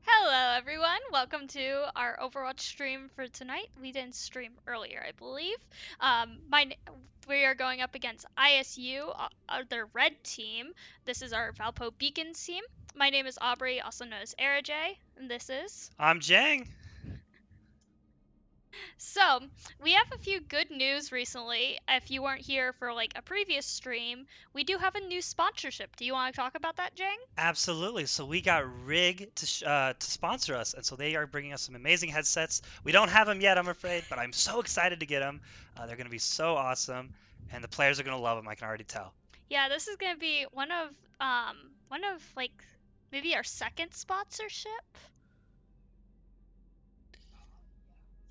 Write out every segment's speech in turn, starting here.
Hello, everyone. Welcome to our Overwatch stream for tonight. We didn't stream earlier, I believe. Um, my, n- we are going up against ISU, their red team. This is our Valpo Beacon team. My name is Aubrey, also known as AJ, and this is. I'm Jang. So, we have a few good news recently. If you weren't here for like a previous stream, we do have a new sponsorship. Do you want to talk about that, Jang? Absolutely. So we got Rig to sponsor us, and so they are bringing us some amazing headsets. We don't have them yet, I'm afraid, but I'm so excited to get them. They're going to be so awesome, and the players are going to love them. I can already tell. Yeah, this is gonna be one of like maybe our second sponsorship.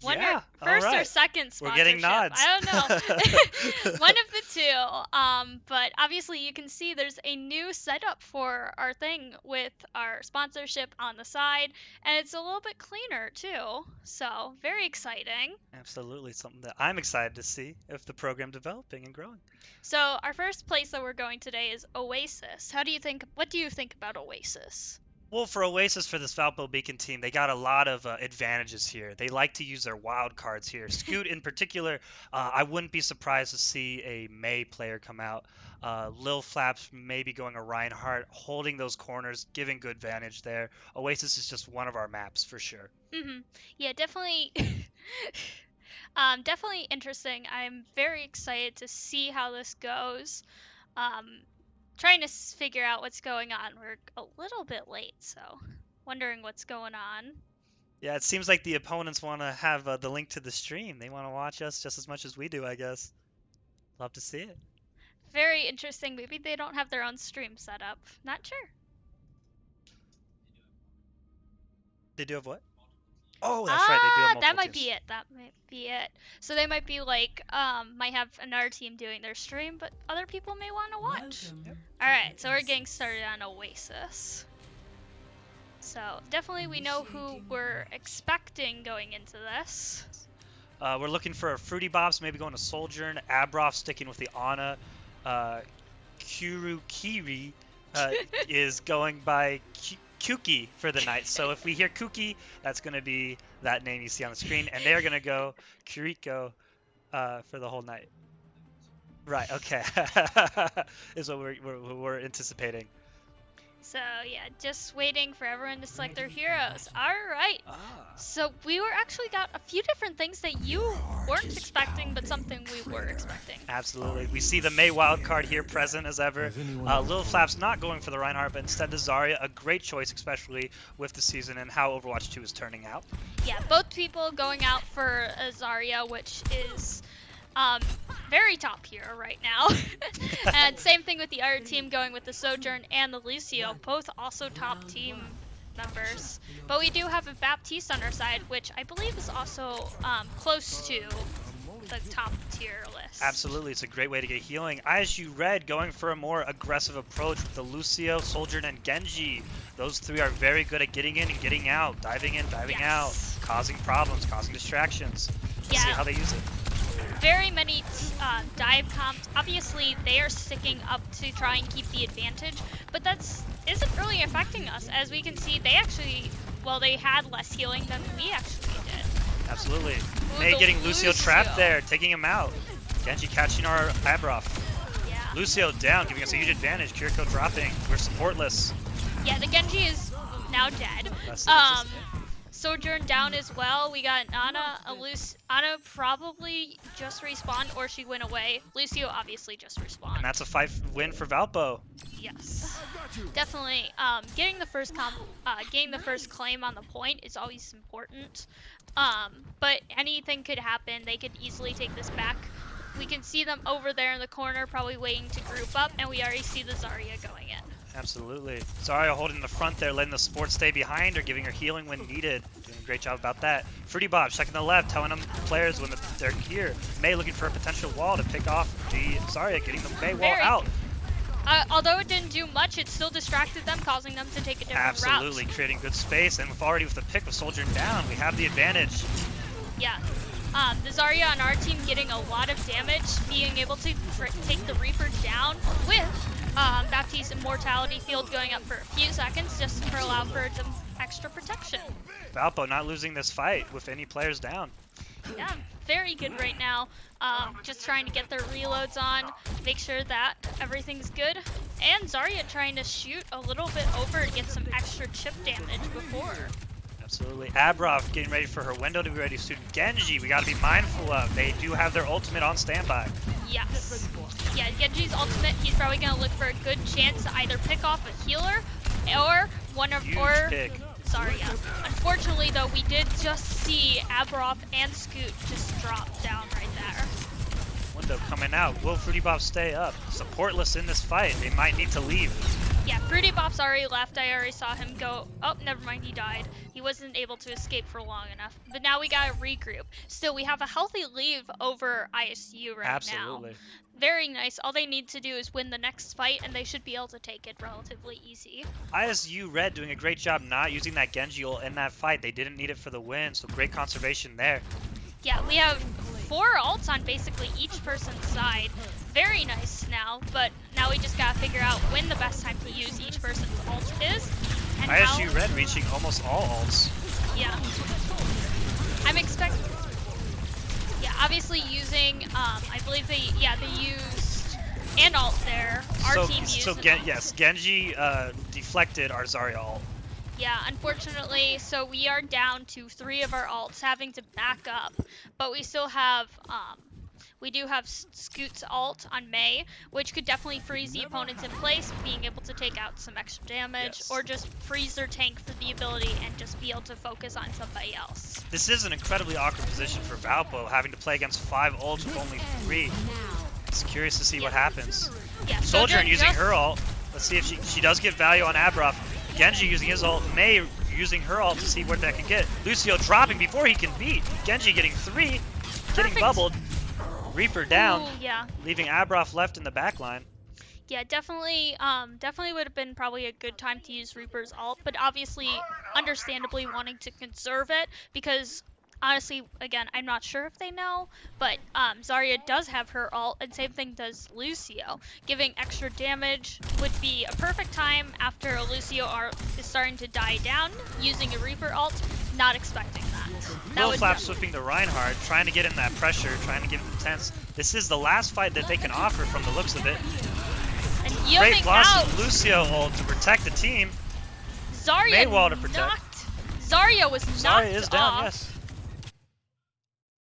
One or Yeah. All first or right. second We're getting sponsorship. nods. I don't know. One of the two. But obviously you can see there's a new setup for our thing with our sponsorship on the side, and it's a little bit cleaner too. So very exciting. Absolutely, something that I'm excited to see if the program developing and growing. So our first place that we're going today is Oasis. What do you think about Oasis? Well, for Oasis, for this Valpo Beacon team, they got a lot of advantages here. They like to use their wild cards here. Scoot, in particular, I wouldn't be surprised to see a May player come out. Lil Flaps maybe going a Reinhardt, holding those corners, giving good advantage there. Oasis is just one of our maps for sure. Yeah, definitely. Definitely interesting. I'm very excited to see how this goes. Um, Trying to figure out what's going on. We're a little bit late, so wondering what's going on. Yeah, it seems like the opponents want to have the link to the stream. They want to watch us just as much as we do, I guess. Love to see it. Very interesting. Maybe they don't have their own stream set up. Not sure. They do have what? Oh, that's right. They do have That multiple might be teams. it. That might be it. So they might be like, might have another team doing their stream, but other people may want to watch. Yep. Alright, so we're getting started on Oasis. So definitely we know who we're expecting going into this. We're looking for a Fruity Bobs, maybe going to Sojourn. Abroff sticking with the Ana. Kurukiri is going by Kuki for the night. So if we hear Kuki, that's going to be that name you see on the screen. And they're going to go Kuriko for the whole night. Right, okay. Is what we're anticipating. So yeah, just waiting for everyone to select their heroes. Alright. Ah. So we were actually got a few different things that you weren't expecting, but something we were expecting. Absolutely. We see the May wildcard here present as ever. Lil Flap's not going for the Reinhardt, but instead the Zarya, a great choice, especially with the season and how Overwatch 2 is turning out. Yeah, both people going out for a Zarya, which is very top hero right now. And same thing with the other team going with the Sojourn and the Lucio, both also top team members. But we do have a Baptiste on our side, which I believe is also close to the top tier list. Absolutely, it's a great way to get healing. ISU Red going for a more aggressive approach with the Lucio, Sojourn, and Genji. Those three are very good at getting in and getting out, diving in, diving out, causing problems, causing distractions. Let's see how they use it. Very many dive comps. Obviously, they are sticking up to try and keep the advantage, but isn't really affecting us. As we can see, they had less healing than we actually did. Absolutely. May getting Lucio trapped there, taking him out. Genji catching our Abroff. Yeah. Lucio down, giving us a huge advantage. Kiriko dropping. We're supportless. Yeah, the Genji is now dead. Sojourn down as well. We got Ana. Ana probably just respawned or she went away. Lucio obviously just respawned. And that's a 5 win for Valpo. Yes, definitely. Getting the first claim on the point is always important. But anything could happen. They could easily take this back. We can see them over there in the corner, probably waiting to group up, and we already see the Zarya going in. Absolutely. Zarya holding the front there, letting the support stay behind or giving her healing when needed. Doing a great job about that. Fruity Bob checking the left, telling them players when they're here. May looking for a potential wall to pick off the Zarya, getting the May wall out. Although it didn't do much, it still distracted them, causing them to take a different route. Absolutely, creating good space, and with the pick with Sojourn down, we have the advantage. Yeah. The Zarya on our team getting a lot of damage, being able to take the Reaper down with Baptiste's Immortality Field going up for a few seconds just to allow for some extra protection. Valpo not losing this fight with any players down. Yeah, very good right now. Just trying to get their reloads on, make sure that everything's good. And Zarya trying to shoot a little bit over to get some extra chip damage before. Absolutely. Abrov getting ready for her window to be ready soon. Genji, we got to be mindful of. They do have their ultimate on standby. Yes. Yeah, Genji's ultimate, he's probably going to look for a good chance to either pick off a healer or one of... Huge pick. Sorry, yeah. Unfortunately, though, we did just see Abrov and Scoot just drop down right there. Window coming out. Will Fruity Bop stay up? Supportless in this fight. They might need to leave. Yeah, Fruity Bop's already left. I already saw him go. Oh, never mind, he died. He wasn't able to escape for long enough. But now we gotta regroup. Still, we have a healthy lead over ISU right now. Absolutely. Very nice. All they need to do is win the next fight, and they should be able to take it relatively easy. ISU Red doing a great job not using that Genji ult in that fight. They didn't need it for the win, so great conservation there. Yeah, we have 4 ults on basically each person's side. Very nice now, but now we just gotta figure out when the best time to use each person's ult is. And ISU Red reaching almost all ults. Yeah. I'm expecting... Yeah, obviously using, I believe they used an ult there. Our team used yes, Genji deflected our Zarya ult. Yeah, unfortunately, so we are down to 3 of our ults, having to back up. But we still have, we do have Scoot's ult on Mei, which could definitely freeze the opponents in place, being able to take out some extra damage, or just freeze their tank for the ability and just be able to focus on somebody else. This is an incredibly awkward position for Valpo, having to play against 5 ults with only 3. It's curious to see what happens. Yeah, Sojourn using her ult. Let's see if she does get value on Abrov. Genji using his ult, Mei using her ult to see what that can get. Lucio dropping before he can beat. Genji getting 3, getting bubbled. Reaper down, Ooh, yeah. leaving Abrov left in the back line. Yeah, definitely would have been probably a good time to use Reaper's ult, but obviously, understandably wanting to conserve it, because honestly, again, I'm not sure if they know, but Zarya does have her ult, and same thing does Lucio. Giving extra damage would be a perfect time after Lucio is starting to die down, using a Reaper ult, not expecting that. Full flap sweeping to Reinhardt, trying to get in that pressure, trying to give him tense. This is the last fight that they can offer from the looks of it. And great Blossom Lucio ult to protect the team. Zarya to protect. Zarya was knocked Zarya is down, off. yes.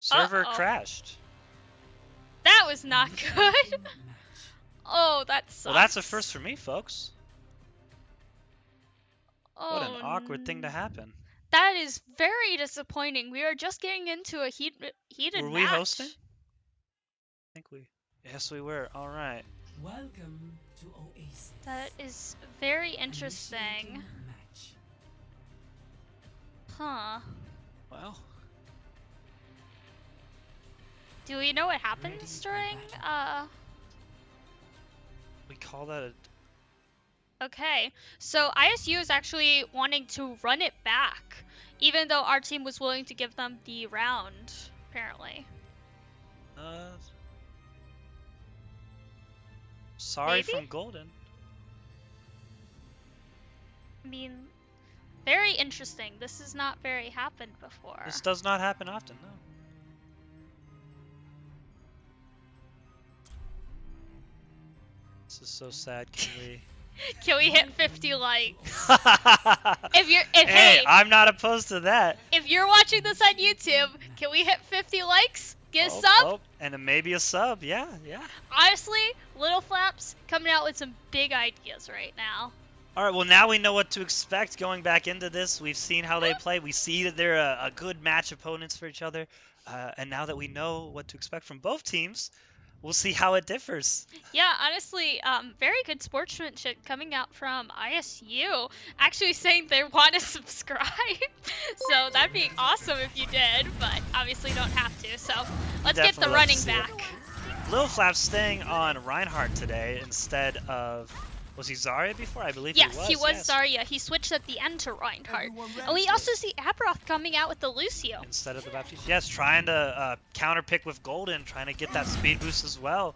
Server crashed. That was not good. Oh, that sucks. Well, that's a first for me, folks. Oh, what an awkward thing to happen. That is very disappointing. We are just getting into a heated match. Were we hosting? I think we... Yes, we were. All right. Welcome to Oasis. That is very interesting. Huh. Well... Do we know what happens during, We call that a... Okay, so ISU is actually wanting to run it back, even though our team was willing to give them the round, apparently. Sorry Maybe? from Golden. I mean, very interesting. This has not very happened before. This does not happen often, no. This is so sad. Can we hit 50 likes? Hey, Hey, I'm not opposed to that. if you're watching this on YouTube, can we hit 50 likes? Get a sub? And maybe a sub. Yeah. Honestly, Little Flaps coming out with some big ideas right now. All right, well, now we know what to expect going back into this. We've seen how they play. We see that they're a good match opponents for each other. And now that we know what to expect from both teams, we'll see how it differs. Yeah, honestly, very good sportsmanship coming out from ISU. Actually saying they want to subscribe. So that'd be awesome if you did, but obviously don't have to. So let's get the running back. Little Flap staying on Reinhardt today instead of... Was he Zarya before? I believe yes, he was. Yes, Zarya. He switched at the end to Reinhardt. And we also see Abrov coming out with the Lucio. Instead of the Baptiste. Yes, trying to counter pick with Golden, trying to get that speed boost as well.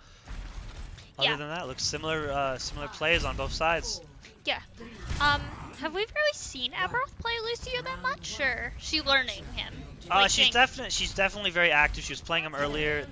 Other than that, looks similar plays on both sides. Yeah. Have we really seen Aberoth play Lucio that much, or is she learning him? She's definitely very active. She was playing him earlier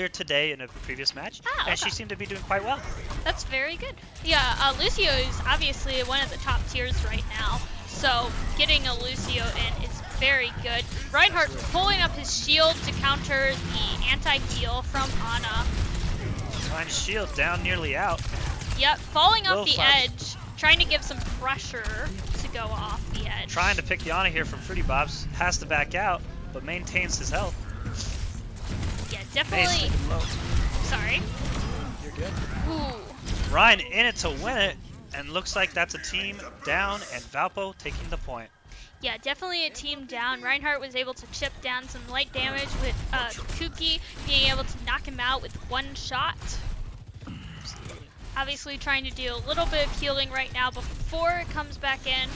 today in a previous match, and she seemed to be doing quite well. That's very good. Yeah, Lucio is obviously one of the top tiers right now, so getting a Lucio in is very good. Reinhardt pulling up his shield to counter the anti-heal from Ana. Rein's shield down, nearly out. Yep, falling off the edge, trying to give some pressure to go off the edge. Trying to pick the Ana here from Fruity Bobs. Has to back out, but maintains his health. Yeah, definitely. Sorry. You're good. Ooh. Rein in it to win it, and looks like that's a team down, and Valpo taking the point. Yeah, definitely a team down. Reinhardt was able to chip down some light damage with Kuki being able to knock him out with one shot. Obviously trying to do a little bit of healing right now before it comes back in.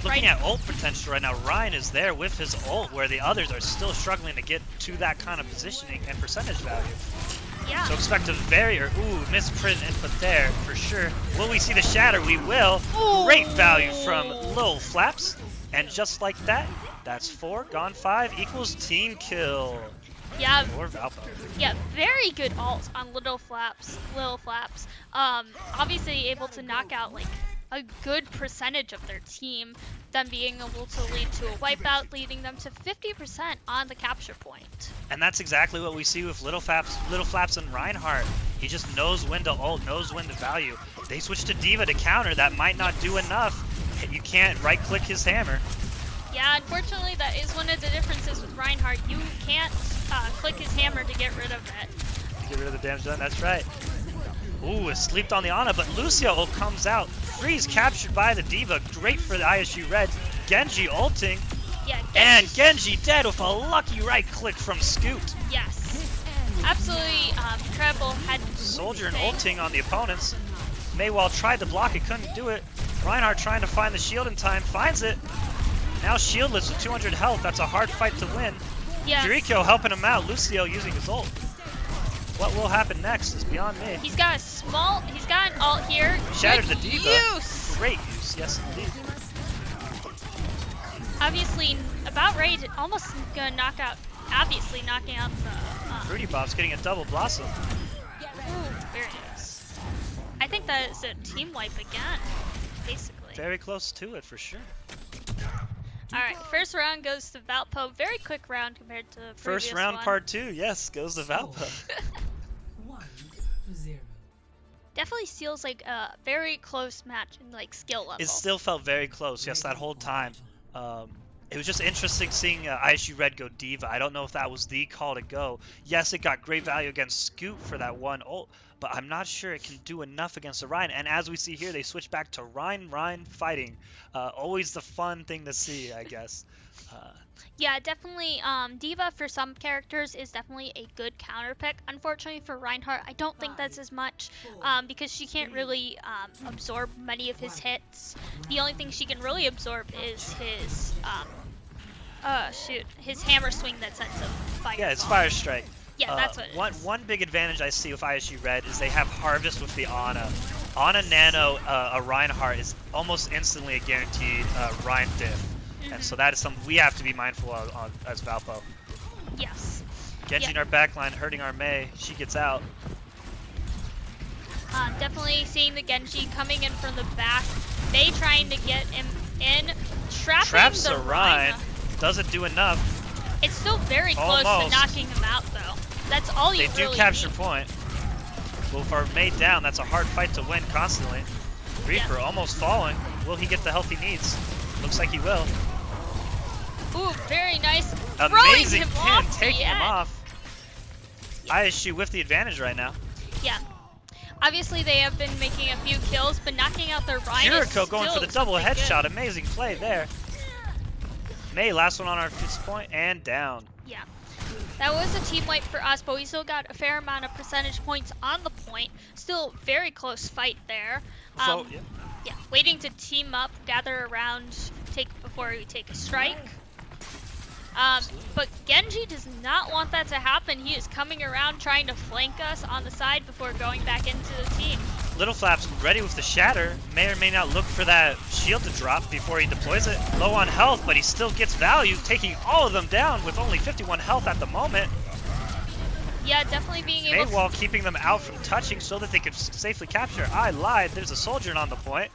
Looking at ult potential right now, Rein is there with his ult where the others are still struggling to get to that kind of positioning and percentage value. Yeah. So expect a misprint input there for sure. Will we see the shatter? We will. Ooh. Great value from Lil Flaps. And just like that, that's 4 gone 5 equals team kill. Yeah. Or Valpo. Yeah, very good ult on Lil Flaps. Obviously able to knock out like a good percentage of their team, them being able to lead to a wipeout, leading them to 50% on the capture point. And that's exactly what we see with Little Flaps and Reinhardt. He just knows when to ult, knows when to value. They switch to D.Va to counter. That might not do enough. You can't right-click his hammer. Yeah, unfortunately, that is one of the differences with Reinhardt. You can't click his hammer to get rid of it. Get rid of the damage done, that's right. Ooh, it sleeped on the Ana, but Lucio ult comes out. Freeze captured by the D.Va. Great for the ISU Reds. Genji ulting. Yeah, and Genji dead with a lucky right click from Scoot. Yes. Absolutely incredible. Soldier and ulting on the opponents. Maywall tried to block it, couldn't do it. Reinhardt trying to find the shield in time, finds it. Now shieldless with 200 health. That's a hard fight to win. Yes. Jericho helping him out. Lucio using his ult. What will happen next is beyond me. He's got an ult here. Shattered the D.Va. Use. Great use, yes indeed. Obviously, about ready to almost gonna knock out. Obviously, knocking out the. Fruity Bob's getting a double blossom. Ooh, very nice. I think that is a team wipe again, basically. Very close to it for sure. Alright, first round goes to Valpo. Very quick round compared to the previous First round one. part 2, yes, goes to Valpo. 1-0. Definitely feels like a very close match in like skill level. It still felt very close, yes, that whole time. It was just interesting seeing ISU Red go D.Va. I don't know if that was the call to go. Yes, it got great value against Scoot for that one ult, but I'm not sure it can do enough against the Rein. And as we see here, they switch back to Rein fighting. Always the fun thing to see, I guess. Yeah, definitely. D.Va for some characters is definitely a good counter pick. Unfortunately for Reinhardt, I don't think that's as much because she can't really absorb many of his hits. The only thing she can really absorb is his his hammer swing that sets a fire. Yeah, it's Fire Strike. Yeah, that's what it is. One big advantage I see with ISU Red is they have Harvest with the Ana. Ana Nano, a Reinhardt is almost instantly a guaranteed Rein diff. And so that is something we have to be mindful of as Valpo. Yes. Genji in our backline hurting our Mei. She gets out. Definitely seeing the Genji coming in from the back. Mei trying to get him in. Traps the Rein. Doesn't do enough. It's still very close to knocking him out, though. That's all you really need. They do capture point. Well, for Mei down, that's a hard fight to win constantly. Reaper almost falling. Will he get the health he needs? Looks like he will. Ooh, very nice. Amazing pin, taking him off. ISU with the advantage right now. Yeah. Obviously, they have been making a few kills, but knocking out their Rein Jericho going for the double headshot. Amazing play there. Mei, last one on our fist point, and down. Yeah. That was a team wipe for us, but we still got a fair amount of percentage points on the point. Still very close fight there. Yeah, waiting to team up, gather around, before we take a strike. Absolutely. But Genji does not want that to happen. He is coming around trying to flank us on the side before going back into the team. Little Flap's ready with the Shatter. May or may not look for that shield to drop before he deploys it. Low on health, but he still gets value, taking all of them down with only 51 health at the moment. Yeah, definitely being able Maywall keeping them out from touching so that they could safely capture. I lied. There's a soldier on the point.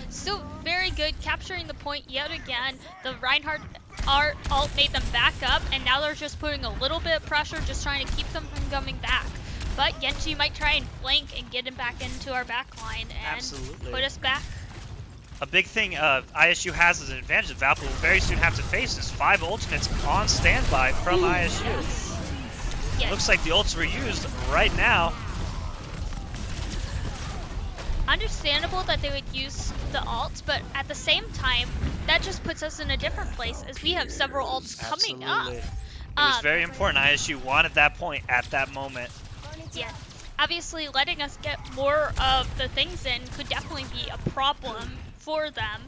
Still very good, capturing the point yet again. The Reinhardt ult made them back up, and now they're just putting a little bit of pressure, just trying to keep them from coming back. But Genji might try and flank and get him back into our back line and Absolutely. put us back. A big thing ISU has as an advantage that Valpo will very soon have to face is 5 ultimates on standby from ISU. Yes. Looks like the ults were used right now. Understandable that they would use the ult, but at the same time, that just puts us in a different place as we have several ults coming up. Absolutely. It was very important. ISU wanted that point at that moment. Yeah. Obviously, letting us get more of the things in could definitely be a problem for them.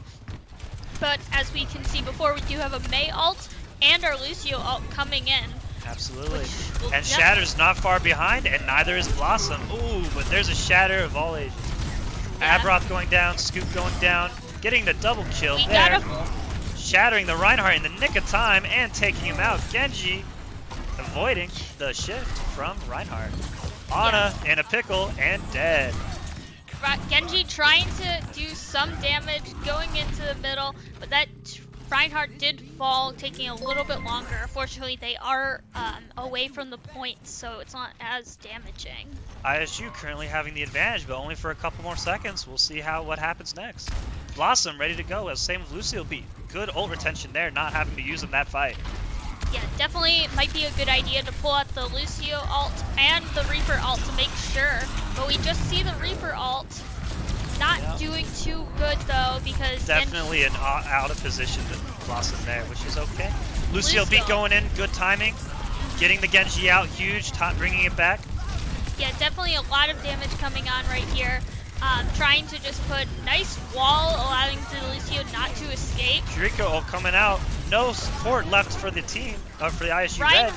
But as we can see before, we do have a Mei ult and our Lucio ult coming in. Absolutely. Will And Shatter's not far behind, and neither is Blossom. Ooh, but there's a Shatter of all ages. Yeah. Abroth going down, Scoop going down, getting the double kill We there. gotta Shattering the Reinhardt in the nick of time and taking him out. Genji avoiding the shift from Reinhardt. Ana in a pickle and dead. Genji trying to do some damage going into the middle, but that Reinhardt did fall, taking a little bit longer. Fortunately, they are away from the point, so it's not as damaging. ISU currently having the advantage, but only for a couple more seconds. We'll see what happens next. Blossom ready to go, as same with Lucio beat. Good ult retention there, not having to use in that fight. Yeah, definitely might be a good idea to pull out the Lucio ult and the Reaper ult to make sure. But we just see the Reaper ult not doing too good though, because definitely an out of position Blossom there, which is okay. Lucio beat going in, good timing. Getting the Genji out, huge, bringing it back. Yeah, definitely a lot of damage coming on right here. Trying to just put nice wall, allowing the Lucio not to escape. Jericho coming out. No support left for the team, for the ISU Red.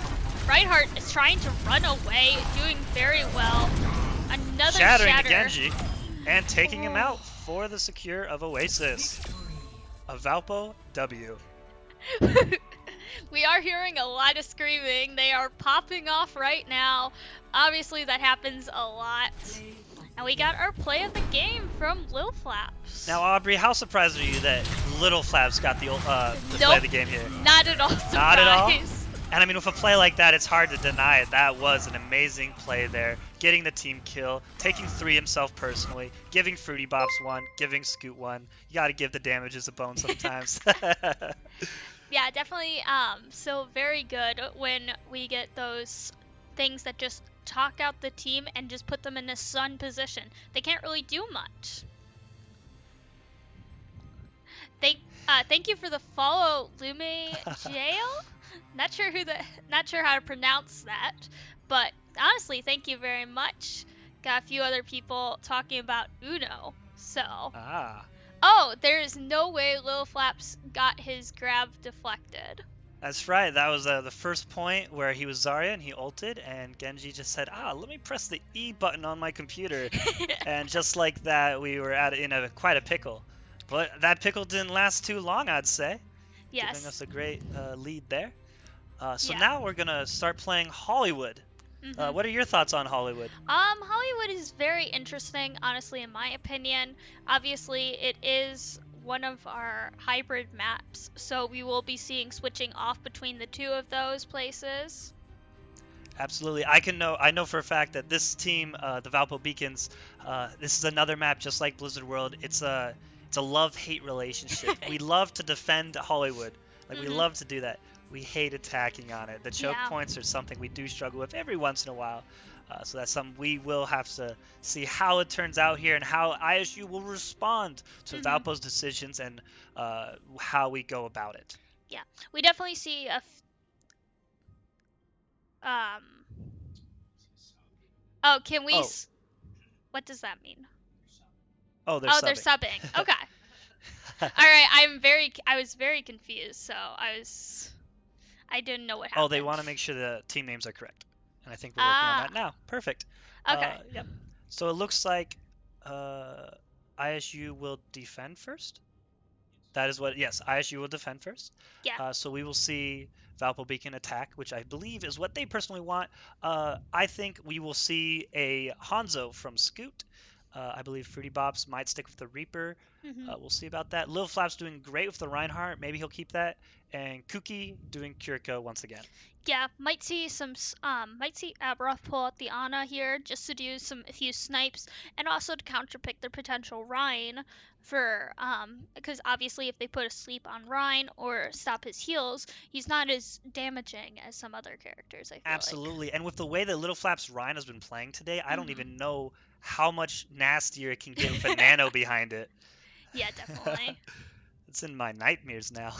Reinhardt is trying to run away, doing very well. Another Shattering shatter. the Genji and taking him out for the secure of Oasis. A Valpo W. We are hearing a lot of screaming. They are popping off right now. Obviously, that happens a lot. And we got our play of the game from Lil Flaps. Now, Aubrey, how surprised are you that Little Flaps got the play of the game here? Not at all surprised. Not at all? And I mean, with a play like that, it's hard to deny it. That was an amazing play there. Getting the team kill, taking 3 himself personally, giving Fruity Bops 1, giving Scoot 1. You got to give the damages a bone sometimes. Yeah, definitely. So very good when we get those things that just talk out the team and just put them in a stun position. They can't really do much. Thank you for the follow, Lume Jail. Not sure how to pronounce that, but honestly, thank you very much. Got a few other people talking about Uno, so. Oh, there is no way Lil Flaps got his grab deflected. That's right. That was the first point where he was Zarya and he ulted, and Genji just said, let me press the E button on my computer. And just like that, we were in quite a pickle. But that pickle didn't last too long, I'd say. Yes. Giving us a great lead there. So now we're going to start playing Hollywood. Mm-hmm. What are your thoughts on Hollywood? Hollywood is very interesting, honestly, in my opinion. Obviously, it is one of our hybrid maps, so we will be seeing switching off between the two of those places. Absolutely. I know for a fact that this team, the Valpo Beacons, this is another map just like Blizzard World. It's a love-hate relationship. We love to defend Hollywood. We love to do that. We hate attacking on it. The choke points are something we do struggle with every once in a while. So that's something we will have to see how it turns out here and how ISU will respond to Valpo's decisions and how we go about it. Yeah, we definitely see Oh, can we? What does that mean? Oh, they're subbing. Okay. Alright, I was very confused, so I didn't know what happened. Oh, they want to make sure the team names are correct. And I think we're working on Ah, that now. Perfect. okay. Yep. So it looks like ISU will defend first. That is what, yes, ISU will defend first. Yeah. So we will see Valpo Beacon attack, which I believe is what they personally want. I think we will see a Hanzo from Scoot. I believe Fruity Bops might stick with the Reaper. Hmm. We'll see about that. Lil Flap's doing great with the Reinhardt. Maybe he'll keep that. And Kuki doing Kiriko once again. Yeah, might see Abaroth pull out the Ana here just to do a few snipes and also to counterpick their potential Rhine for because obviously if they put a sleep on Rhine or stop his heals, he's not as damaging as some other characters, I feel Absolutely. And with the way that Little Flap's Rhine has been playing today, I don't like. even know how much nastier it can get with a nano behind it. Yeah, definitely. It's in my nightmares now.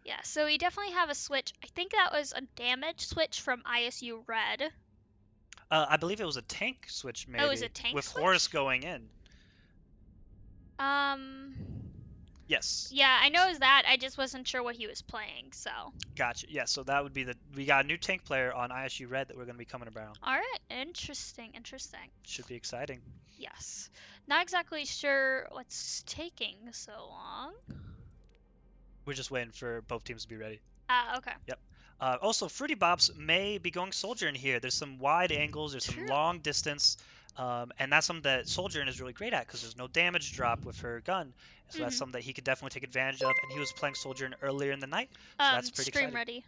Yeah, so we definitely have a switch. I think that was a damage switch from ISU Red. I believe it was a tank switch, maybe. Oh, it was a tank with switch? Horus going in. Um, Yes. yeah, I know it was that. I just wasn't sure what he was playing, so. Gotcha. Yeah, so that would be we got a new tank player on ISU Red that we're going to be coming around. Alright, interesting. Should be exciting. Yes. Not exactly sure what's taking so long. We're just waiting for both teams to be ready. Okay. Yep. Also, Fruity Bops may be going Soldier in here. There's some wide angles, there's some True. long distance, and that's something that Soldier is really great at because there's no damage drop with her gun. So that's something that he could definitely take advantage of, and he was playing Soldier earlier in the night, so that's pretty Stream exciting. ready.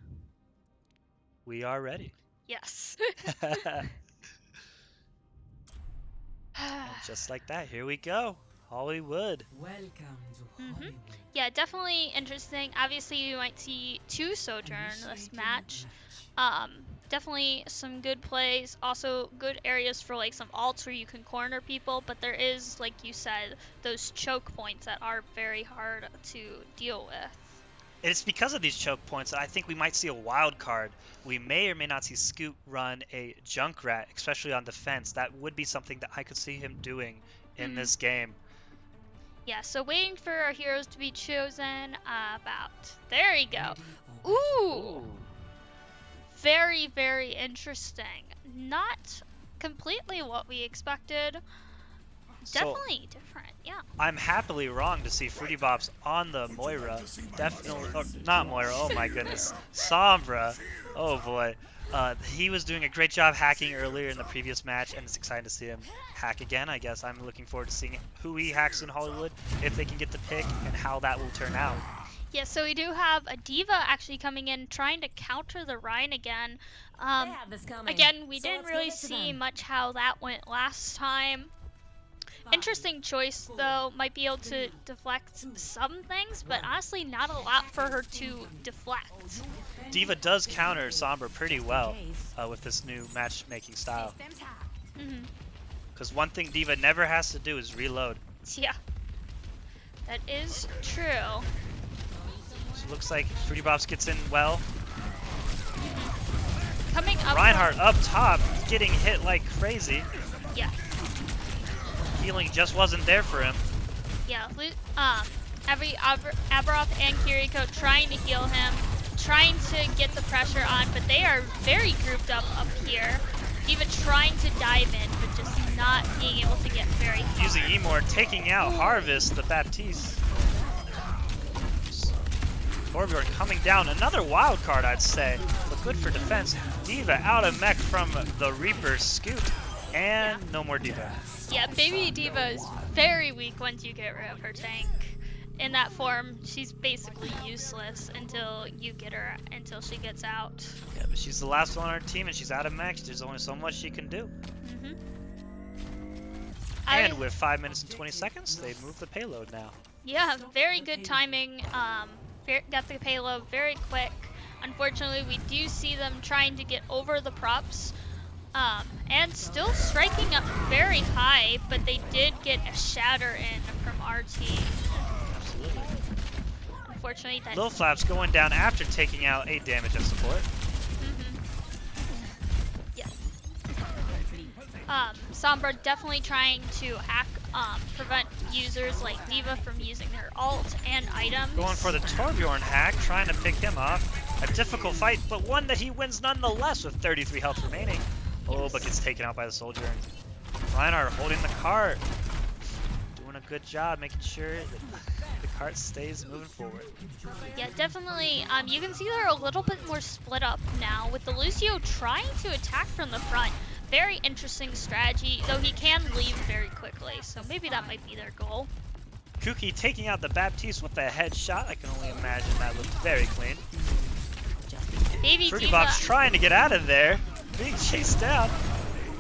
We are ready. Yes. And just like that, here we go. Hollywood. Welcome to Hollywood. Yeah, definitely interesting. Obviously, you might see two Sojourn this match. Definitely some good plays. Also, good areas for like some ults where you can corner people. But there is, like you said, those choke points that are very hard to deal with. It's because of these choke points that I think we might see a wild card. We may or may not see Scoot run a Junkrat, especially on defense. That would be something that I could see him doing in this game. Yeah, so waiting for our heroes to be chosen. There you go. Ready for Ooh! Very, very interesting. Not completely what we expected. Definitely different, yeah. I'm happily wrong to see Fruity Bops on the Moira. Definitely, or not Moira, oh my goodness. Sombra, oh boy. He was doing a great job hacking earlier in the previous match, and it's exciting to see him hack again. I guess I'm looking forward to seeing who he hacks in Hollywood, if they can get the pick, and how that will turn out. Yeah, so we do have a Diva actually coming in, trying to counter the Rhine again. Again, we didn't really see much how that went last time. Interesting choice, though. Might be able to deflect some things, but honestly not a lot for her to deflect. Diva does counter Sombra pretty well with this new matchmaking style. Because one thing Diva never has to do is reload. Yeah, that is true. So it looks like Fruity Bops gets in well. Coming up. Reinhardt up top, getting hit like crazy. Yeah. Healing just wasn't there for him. Yeah, Abaroth and Kiriko trying to heal him, trying to get the pressure on, but they are very grouped up here. Even trying to dive in, but just not being able to get very far. Using Emor, taking out Harvest, the Baptiste. Torbjorn coming down, another wild card I'd say, but good for defense. Diva out of mech from the Reaper Scoot, and no more Diva. Yeah, baby Diva is very weak once you get rid of her tank. In that form, she's basically useless until she gets out. Yeah, but she's the last one on our team and she's out of mech. There's only so much she can do. And with 5 minutes and 20 seconds, they move the payload now. Yeah, very good timing. Got the payload very quick. Unfortunately, we do see them trying to get over the props. And still striking up very high, but they did get a shatter in from our team. Absolutely. Unfortunately, that. Lil Flaps going down after taking out 8 damage at support. Yeah. Sombra definitely trying to hack, prevent users like D.Va from using their ult and items. Going for the Torbjorn hack, trying to pick him off. A difficult fight, but one that he wins nonetheless with 33 health remaining. Oh, but gets taken out by the soldier. Reinhardt holding the cart. Doing a good job, making sure that the cart stays moving forward. Yeah, definitely. You can see they're a little bit more split up now, with the Lucio trying to attack from the front. Very interesting strategy, though he can leave very quickly, so maybe that might be their goal. Kuki taking out the Baptiste with a headshot. I can only imagine that looked very clean. Baby Fruity D.Va, Bob's trying to get out of there, being chased down.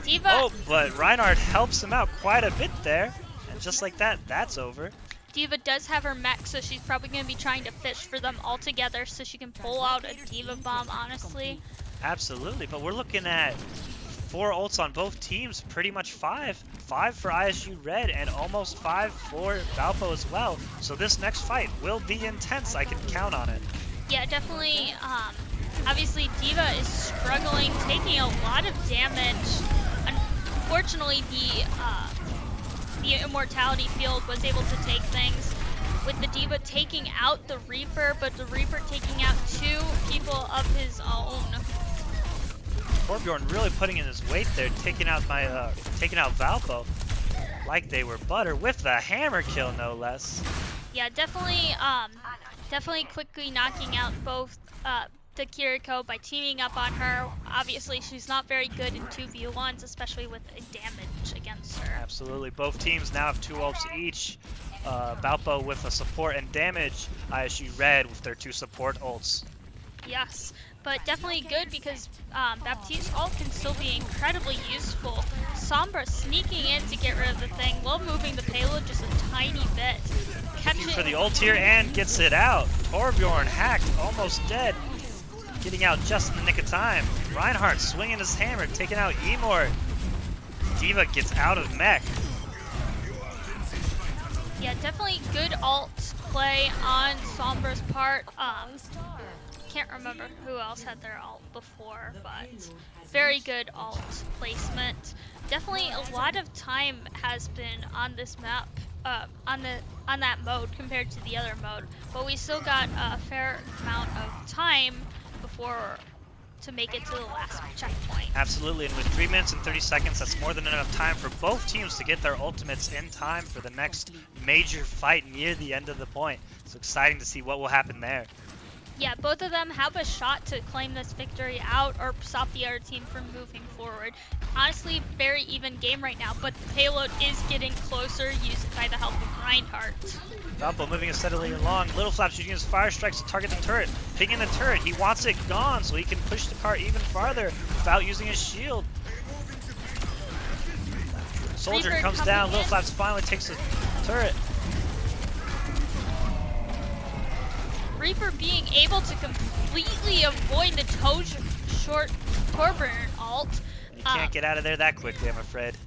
D.Va, Oh, but Reinhardt helps him out quite a bit there. And just like that, that's over. D.Va does have her mech, so she's probably going to be trying to fish for them all together so she can pull out a D.Va bomb, honestly. Absolutely, but we're looking at 4 ults on both teams, pretty much 5. 5 for ISU Red and almost 5 for Valpo as well. So this next fight will be intense, I can count on it. Yeah, definitely. Obviously, D.Va is struggling, taking a lot of damage. Unfortunately, the Immortality Field was able to take things, with the D.Va taking out the Reaper, but the Reaper taking out 2 people of his own. Torbjorn really putting in his weight there, taking out Valpo like they were butter with the hammer kill, no less. Yeah, definitely quickly knocking out both the Kiriko by teaming up on her. Obviously, she's not very good in 2v1s, especially with damage against her. Absolutely, both teams now have 2 ults each. Valpo with a support and damage, ISU Red with their 2 support ults. Yes, but definitely good because Baptiste ult can still be incredibly useful. Sombra sneaking in to get rid of the thing while moving the payload just a tiny bit. Looking for the ult here and gets it out. Torbjorn hacked, almost dead. Getting out just in the nick of time. Reinhardt swinging his hammer, taking out Emor. D.Va gets out of mech. Yeah, definitely good ult play on Sombra's part. Can't remember who else had their ult before, but very good ult placement. Definitely a lot of time has been on this map, on that mode compared to the other mode, but we still got a fair amount of time before to make it to the last checkpoint. Absolutely, and with 3 minutes and 30 seconds, that's more than enough time for both teams to get their ultimates in time for the next major fight near the end of the point. It's exciting to see what will happen there. Yeah, both of them have a shot to claim this victory out or stop the other team from moving forward. Honestly, very even game right now, but the payload is getting closer, used by the help of Reinhardt. Valpo moving steadily along. Little Flaps using his fire strikes to target the turret. Pinging the turret. He wants it gone so he can push the cart even farther without using his shield. Soldier Reaper comes coming down. in. Little Flaps finally takes the turret. Reaper being able to completely avoid the short Torbjorn ult. He can't get out of there that quickly, I'm afraid.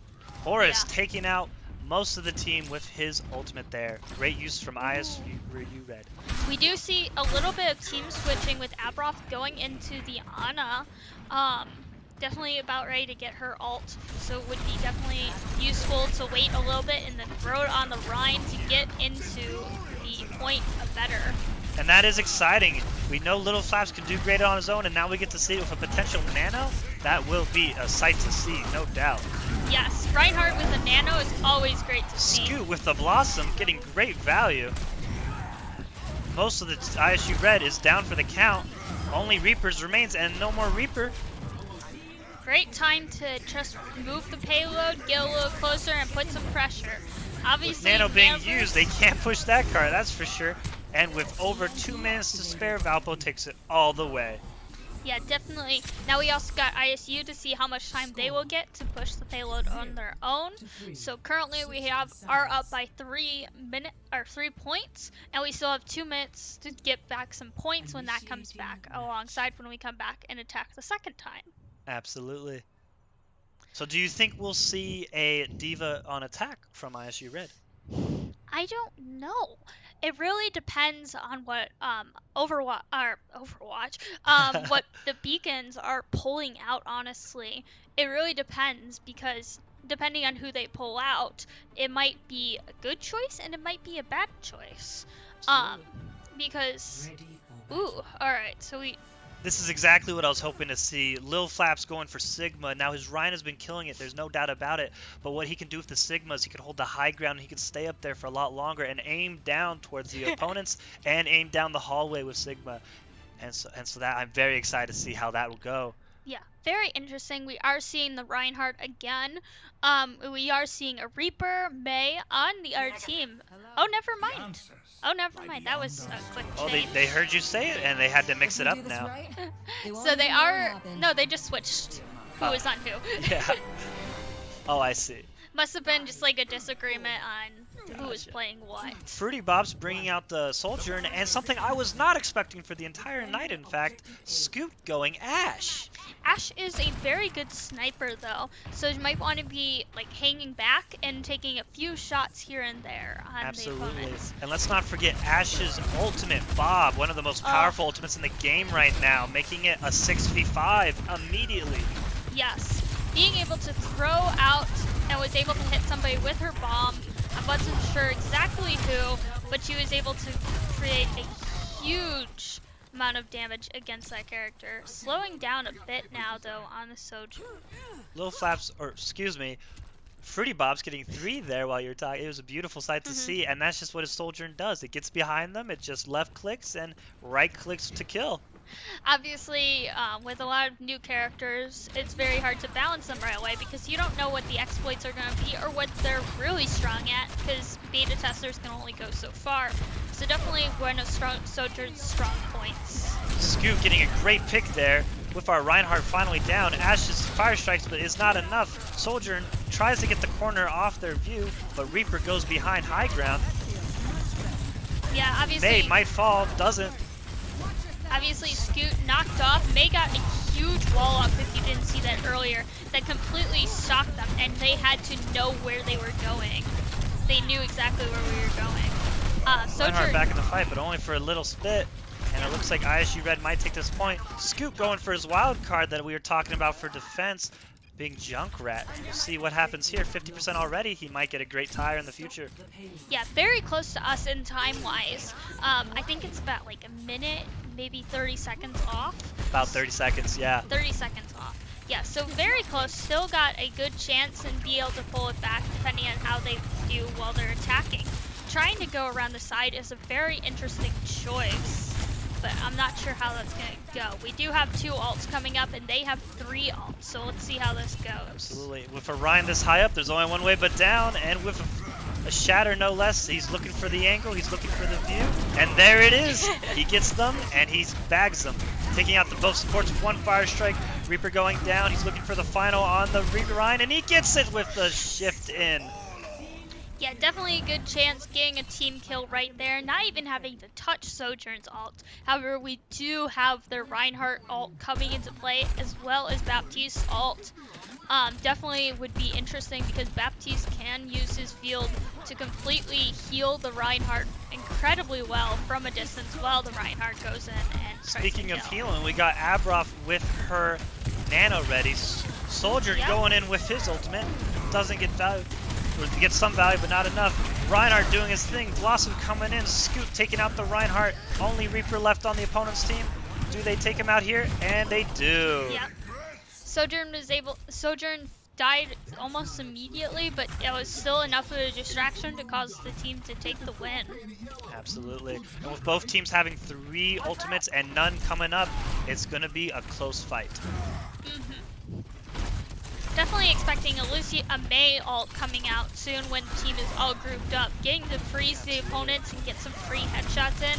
Horus Yeah. taking out most of the team with his ultimate there. Great use from ISU Red. We do see a little bit of team switching with Abroth going into the Ana. Definitely about ready to get her ult, so it would be definitely useful to wait a little bit and then throw it on the Rhine to get into the point better. And that is exciting. We know Little Flaps can do great on his own, and now we get to see it with a potential nano. That will be a sight to see, no doubt. Yes, Reinhardt with a nano is always great to see. Scoot with the Blossom, getting great value. Most of the ISU Red is down for the count. Only Reapers remains, and no more Reaper. Great time to just move the payload, get a little closer, and put some pressure. Obviously, With Nano being Nanoverse- used, they can't push that card, that's for sure. And with over 2 minutes to spare, Valpo takes it all the way. Yeah, definitely. Now we also got ISU to see how much time they will get to push the payload on their own. So currently we are up by 3 points, and we still have 2 minutes to get back some points when that comes back, alongside when we come back and attack the second time. Absolutely. So do you think we'll see a D.Va on attack from ISU Red? I don't know. It really depends on what Overwatch, what the beacons are pulling out. Honestly, it really depends because depending on who they pull out, it might be a good choice and it might be a bad choice. Because, Ready for battle. ooh, alright, so we, This is exactly what I was hoping to see. Lil Flaps going for Sigma. Now his Ryan has been killing it, there's no doubt about it. But what he can do with the Sigma is he can hold the high ground, and he can stay up there for a lot longer and aim down towards the opponents and aim down the hallway with Sigma. And so that I'm very excited to see how that will go. yeah, very interesting. We are seeing the Reinhardt again. We are seeing a Reaper, May on the other team. Oh, never mind. Oh, never mind. That was a quick Oh, change. they heard you say it and they had to mix it up now. So they are, no, they just switched who was on who. Yeah. Oh, I see. Must have been just like a disagreement on who was playing what. Fruity Bob's bringing out the Soldier, and something I was not expecting for the entire night, in fact, Scoot going Ash. Ash is a very good sniper though, so you might want to be like hanging back and taking a few shots here and there on Absolutely. the opponents. And let's not forget Ash's ultimate, Bob, one of the most powerful ultimates in the game right now, making it a 6v5 immediately. Yes, being able to throw out and was able to hit somebody with her bomb. I wasn't sure exactly who, but she was able to create a huge amount of damage against that character. Slowing down a bit now though on the Soju. Lil Flaps, or excuse me, Fruity Bob's getting 3 there while you're talking. It was a beautiful sight to see, and that's just what his Soldier does. It gets behind them, it just left clicks and right clicks to kill. Obviously, with a lot of new characters, it's very hard to balance them right away because you don't know what the exploits are going to be or what they're really strong at, because beta testers can only go so far. So definitely one of Soldier's strong points. Scoot getting a great pick there with our Reinhardt finally down. Ash's fire strikes, but is not enough. Soldier tries to get the corner off their view, but Reaper goes behind high ground. Yeah, obviously. May might fall, doesn't. Obviously, Scoot knocked off. May got a huge wall up, if you didn't see that earlier, that completely shocked them, and they had to know where they were going. They knew exactly where we were going. Reinhardt back in the fight, but only for a little spit. And it looks like ISU Red might take this point. Scoot going for his wild card that we were talking about for defense, being Junkrat. We'll see what happens here. 50% already. He might get a great tire in the future. Yeah, very close to us in time-wise. I think it's about like a minute, maybe 30 seconds off. About 30 seconds, yeah. 30 seconds off. Yeah, so very close. Still got a good chance and be able to pull it back depending on how they do while they're attacking. Trying to go around the side is a very interesting choice, but I'm not sure how that's going to go. We do have 2 ults coming up, and they have 3 ults, so let's see how this goes. Absolutely. With a Ryan this high up, there's only one way but down, and with a Shatter no less, he's looking for the angle, he's looking for the view, and there it is! He gets them, and he bags them. Taking out the both supports with 1 fire strike. Reaper going down, he's looking for the final on the Ryan, and he gets it with the shift in. Yeah, definitely a good chance getting a team kill right there, not even having to touch Sojourn's ult. However, we do have their Reinhardt ult coming into play, as well as Baptiste's ult. Definitely would be interesting because Baptiste can use his field to completely heal the Reinhardt incredibly well from a distance while the Reinhardt goes in and tries Speaking to of kill. healing, we got Abroff with her Nano ready. Soldier going in with his ultimate. Doesn't get value. Or gets some value, but not enough. Reinhardt doing his thing. Blossom coming in. Scoot taking out the Reinhardt. Only Reaper left on the opponent's team. Do they take him out here? And they do. Yep. Sojourn died almost immediately, but it was still enough of a distraction to cause the team to take the win. Absolutely. And with both teams having 3 ultimates and none coming up, it's going to be a close fight. Definitely expecting a May ult coming out soon when the team is all grouped up. Getting to freeze the opponents and get some free headshots in.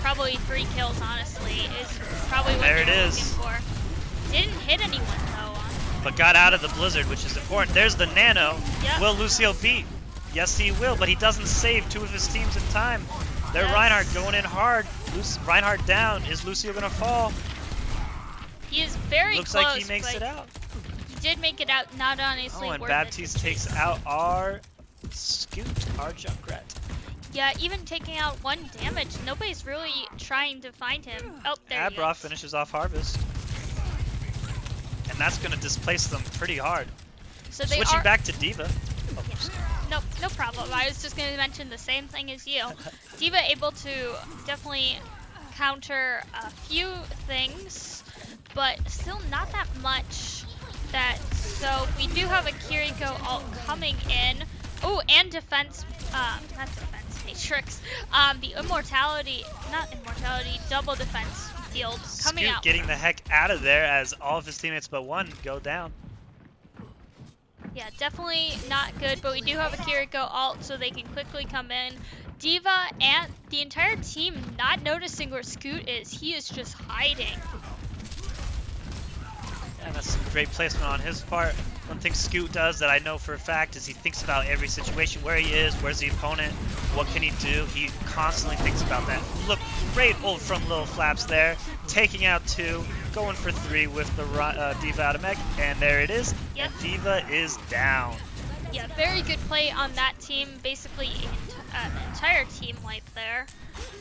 Probably 3 kills, honestly, is probably what There it they're is. looking for. Didn't hit anyone, though. But got out of the blizzard, which is important. There's the Nano. Yep. Will Lucio beat? Yes, he will, but he doesn't save 2 of his teams in time. Their Yes. Reinhardt going in hard. Reinhardt down. Is Lucio going to fall? He is very Looks close, like he makes but it out. he did make it out, not honestly Oh, and worth Baptiste it. takes out our Scoot, our Junkrat. Yeah, even taking out 1 damage, nobody's really trying to find him. Oh, there he Abroff is. finishes off Harvest. And that's going to displace them pretty hard. So they Switching are back to Diva. Oh, no problem. I was just going to mention the same thing as you. Diva able to definitely counter a few things, but still not that much. So we do have a Kiriko ult coming in. Oh, and defense, not defense matrix. The double defense field coming Scoot out. getting the heck out of there as all of his teammates but one go down. Yeah, definitely not good, but we do have a Kiriko ult, so they can quickly come in. Diva and the entire team not noticing where Scoot is. He is just hiding. Yeah, that's some great placement on his part. One thing Scoot does that I know for a fact is he thinks about every situation, where he is, where's the opponent, what can he do. He constantly thinks about that. Look, great ult from Lil Flaps there, taking out 2, going for 3 with the Diva out of mech, and there it is. Yep. And Diva is down. Yeah, very good play on that team. Basically, an entire team wipe there.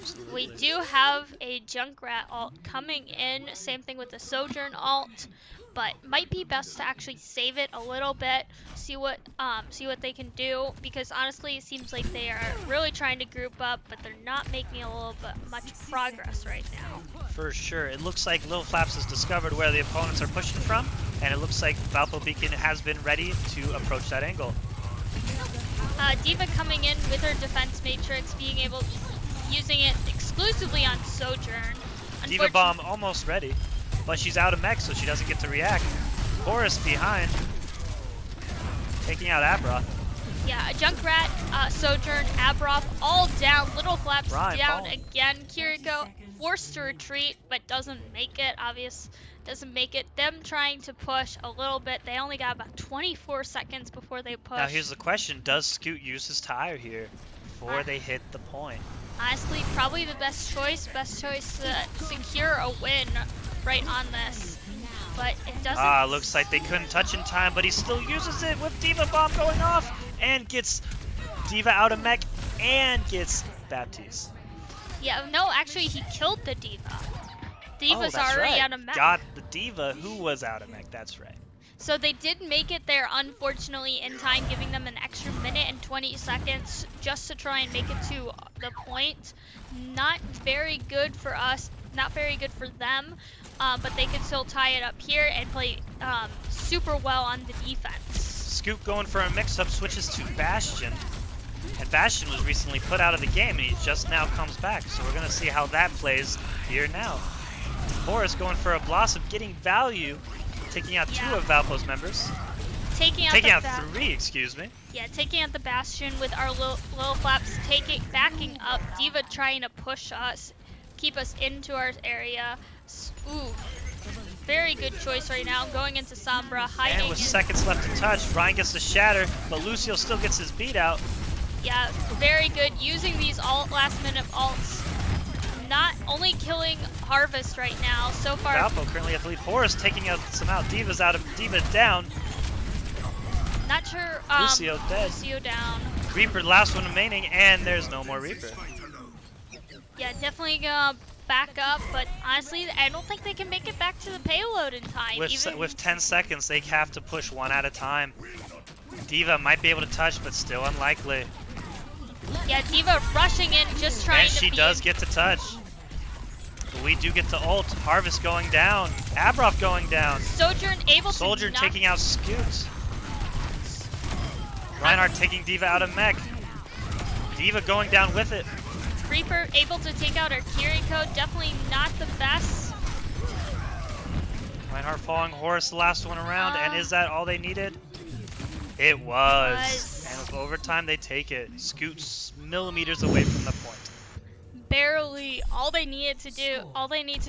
Absolutely. We do have a Junkrat ult coming in. Same thing with the Sojourn ult, but might be best to actually save it a little bit, see what they can do, because honestly, it seems like they are really trying to group up, but they're not making a little bit much progress right now. For sure. It looks like Lil Flaps has discovered where the opponents are pushing from, and it looks like Valpo Beacon has been ready to approach that angle. Diva coming in with her defense matrix, using it exclusively on Sojourn. Diva Bomb almost ready, but she's out of mech, so she doesn't get to react. Horus behind, taking out Abra. Yeah, Junkrat, Sojourn, Abroth, all down. Little Flaps down again. Kiriko forced to retreat, but doesn't make it. Doesn't make it. Them trying to push a little bit. They only got about 24 seconds before they push. Now here's the question: does Scoot use his tire here before they hit the point? Honestly, probably the best choice. Best choice to secure a win right on this. But it doesn't. Looks like they couldn't touch in time, but he still uses it with Diva Bomb going off and gets Diva out of mech and gets Baptiste. Yeah, no, actually he killed the Diva. Diva's already out of mech. Got the Diva who was out of mech, that's right. So they did make it there, unfortunately, in time, giving them an extra minute and 20 seconds just to try and make it to the point. Not very good for us, not very good for them, but they can still tie it up here and play super well on the defense. Scoot going for a mix-up, switches to Bastion. And Bastion was recently put out of the game, and he just now comes back. So we're going to see how that plays here now. Horus going for a Blossom, getting value, taking out 2 of Valpo's members. Taking out 3, excuse me. Yeah, taking out the Bastion with our Lil Flaps, backing up. Diva trying to push us, keep us into our area. Ooh, very good choice right now, going into Sombra, hiding. And with seconds left to touch, Ryan gets the shatter, but Lucio still gets his beat out. Yeah, very good, using these last minute ults. Not only killing Harvest right now, so far. Valpo currently at the lead. Horus taking out some out. Diva's down. Not sure. Lucio dead. Lucio down. Reaper, last one remaining, and there's no more Reaper. Yeah, definitely gonna back up, but honestly, I don't think they can make it back to the payload in time. With 10 seconds, they have to push one at a time. Diva might be able to touch, but still unlikely. Yeah, Diva rushing in, just trying to And she does get to touch. But we do get to ult. Harvest going down. Abroth going down. Sojourn able to Soldier taking out Scoot. Reinhardt taking Diva out of mech. Diva going down with it. Reaper able to take out our Kiriko, definitely not the best. Reinhardt falling, Horus the last one around, and is that all they needed? It was. And with overtime, they take it. Scoot's millimeters away from the point. Barely. All they need to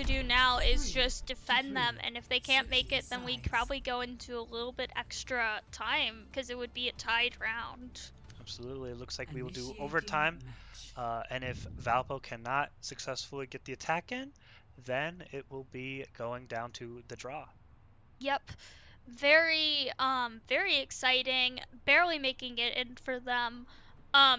do now is just defend them, and if they can't make it, then we probably go into a little bit extra time, because it would be a tied round. Absolutely. It looks like we will do overtime. And if Valpo cannot successfully get the attack in, then it will be going down to the draw. Yep. Very exciting. Barely making it in for them.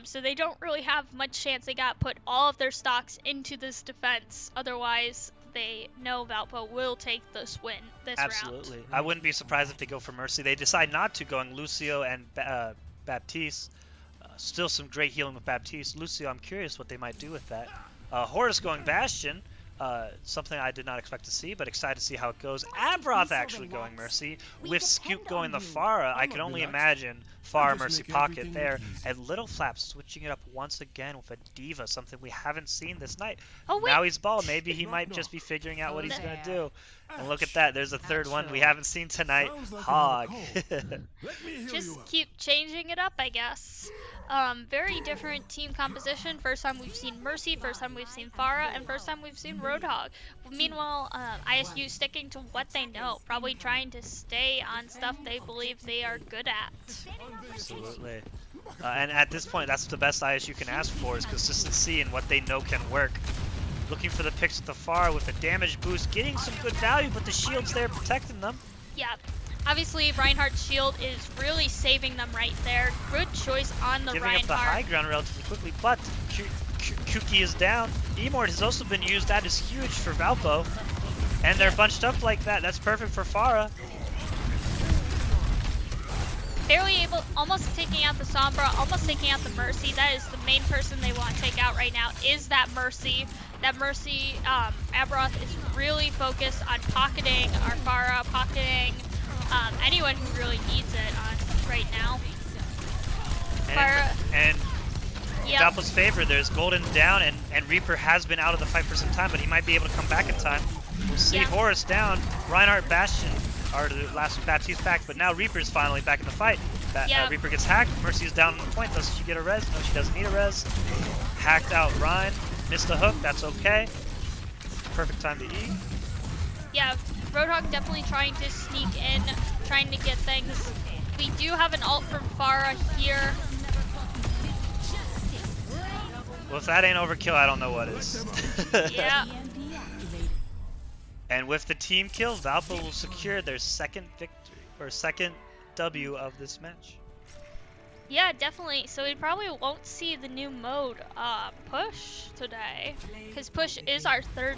So they don't really have much chance. They got put all of their stocks into this defense. Otherwise, they know Valpo will take this round. Absolutely. I wouldn't be surprised if they go for Mercy. They decide not to, going Lucio and Baptiste. Still some great healing with Baptiste. Lucio, I'm curious what they might do with that. Horus going Bastion. Something I did not expect to see, but excited to see how it goes. Abroth actually going Mercy, with Scoop going the Pharah. I can only imagine Pharah Mercy Pocket there. And Little Flap switching it up once again with a Diva, something we haven't seen this night. Oh, wait. Now he's bald. Maybe he might just be figuring out what he's going to do. And look at that. There's a third one we haven't seen tonight. Hog. Just keep changing it up, I guess. Very different team composition. First time we've seen Mercy, first time we've seen Pharah, and first time we've seen Roadhog. Meanwhile, ISU sticking to what they know, probably trying to stay on stuff they believe they are good at. Absolutely. And at this point, that's the best ISU can ask for, is consistency and what they know can work. Looking for the picks at the far with a damage boost, getting some good value, but the shield's there protecting them. Yeah. Obviously, Reinhardt's shield is really saving them right there. Good choice on the Giving Reinhardt. up the high ground relatively quickly, but Kuki is down. Emord has also been used. That is huge for Valpo. And they're bunched up like that. That's perfect for Pharah. Barely able, almost taking out the Sombra, almost taking out the Mercy. That is the main person they want to take out right now, is that Mercy. That Mercy, Abroth is really focused on pocketing our Pharah, pocketing anyone who really needs it right now. And yep. Valpo's favor, there's Golden down, and Reaper has been out of the fight for some time, but he might be able to come back in time. We'll see. Yeah. Horus down, Reinhardt, Bastion are the last Baptiste back, but now Reaper's finally back in the fight. Reaper gets hacked, Mercy's down on the point. Does she get a res? No, she doesn't need a res. Hacked out Ryan, missed the hook, that's okay. Perfect time to E. Yeah, Roadhog definitely trying to sneak in, trying to get things. We do have an ult from Pharah here. Well, if that ain't overkill, I don't know what is. Yeah. And with the team kill, Valpo will secure their second victory, or second W of this match. Yeah, definitely. So we probably won't see the new mode, push today, because push is our third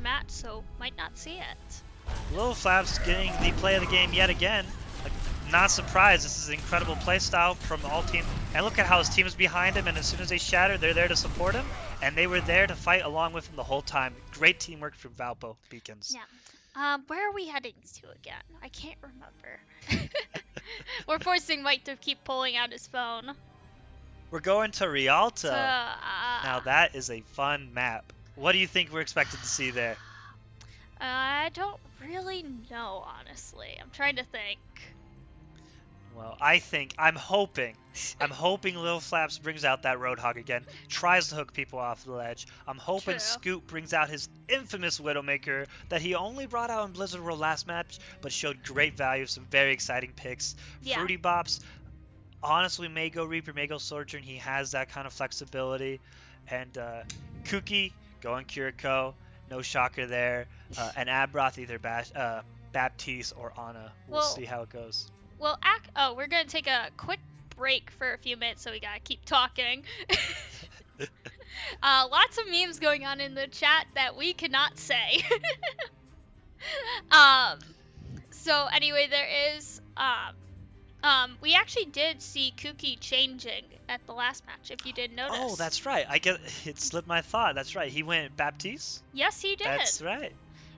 match, so might not see it. Little Flaps getting the play of the game yet again. Not surprised. This is an incredible play style from all teams. And look at how his team is behind him, and as soon as they shatter, they're there to support him. And they were there to fight along with him the whole time. Great teamwork from Valpo Beacons. Yeah. Where are we heading to again? I can't remember. We're forcing Mike to keep pulling out his phone. We're going to Rialto. Now that is a fun map. What do you think we're expected to see there? I don't really know, honestly. I'm trying to think. Well, I'm hoping Lil Flaps brings out that Roadhog again, tries to hook people off the ledge. I'm hoping True. Scoop brings out his infamous Widowmaker that he only brought out in Blizzard World last match, but showed great value, some very exciting picks. Yeah. Fruity Bops, honestly, may go Reaper, may go Sojourn. He has that kind of flexibility. And Kuki going Kiriko, no shocker there. And Abroth either Baptiste or Ana. We'll see how it goes. Well, we're gonna take a quick break for a few minutes, so we gotta keep talking. Lots of memes going on in the chat that we cannot say. So anyway, there is we actually did see Kuki changing at the last match, if you didn't notice. Oh, that's right. It slipped my thought. That's right. He went Baptiste? Yes, he did. That's right.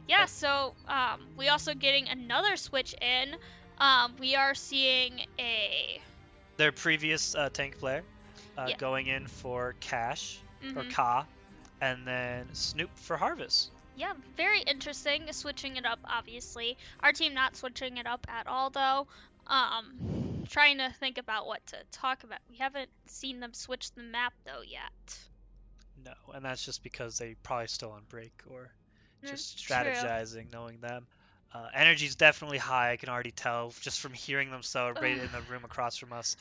Yeah, so we also getting another switch in. We are seeing their previous tank player going in for Cash or Ka, and then Snoop for Harvest. Yeah, very interesting. Switching it up, obviously. Our team not switching it up at all, though. Trying to think about what to talk about. We haven't seen them switch the map, though, yet. No, and that's just because they probably still on break or just True. strategizing, knowing them. Energy's definitely high. I can already tell just from hearing them celebrate in the room across from us.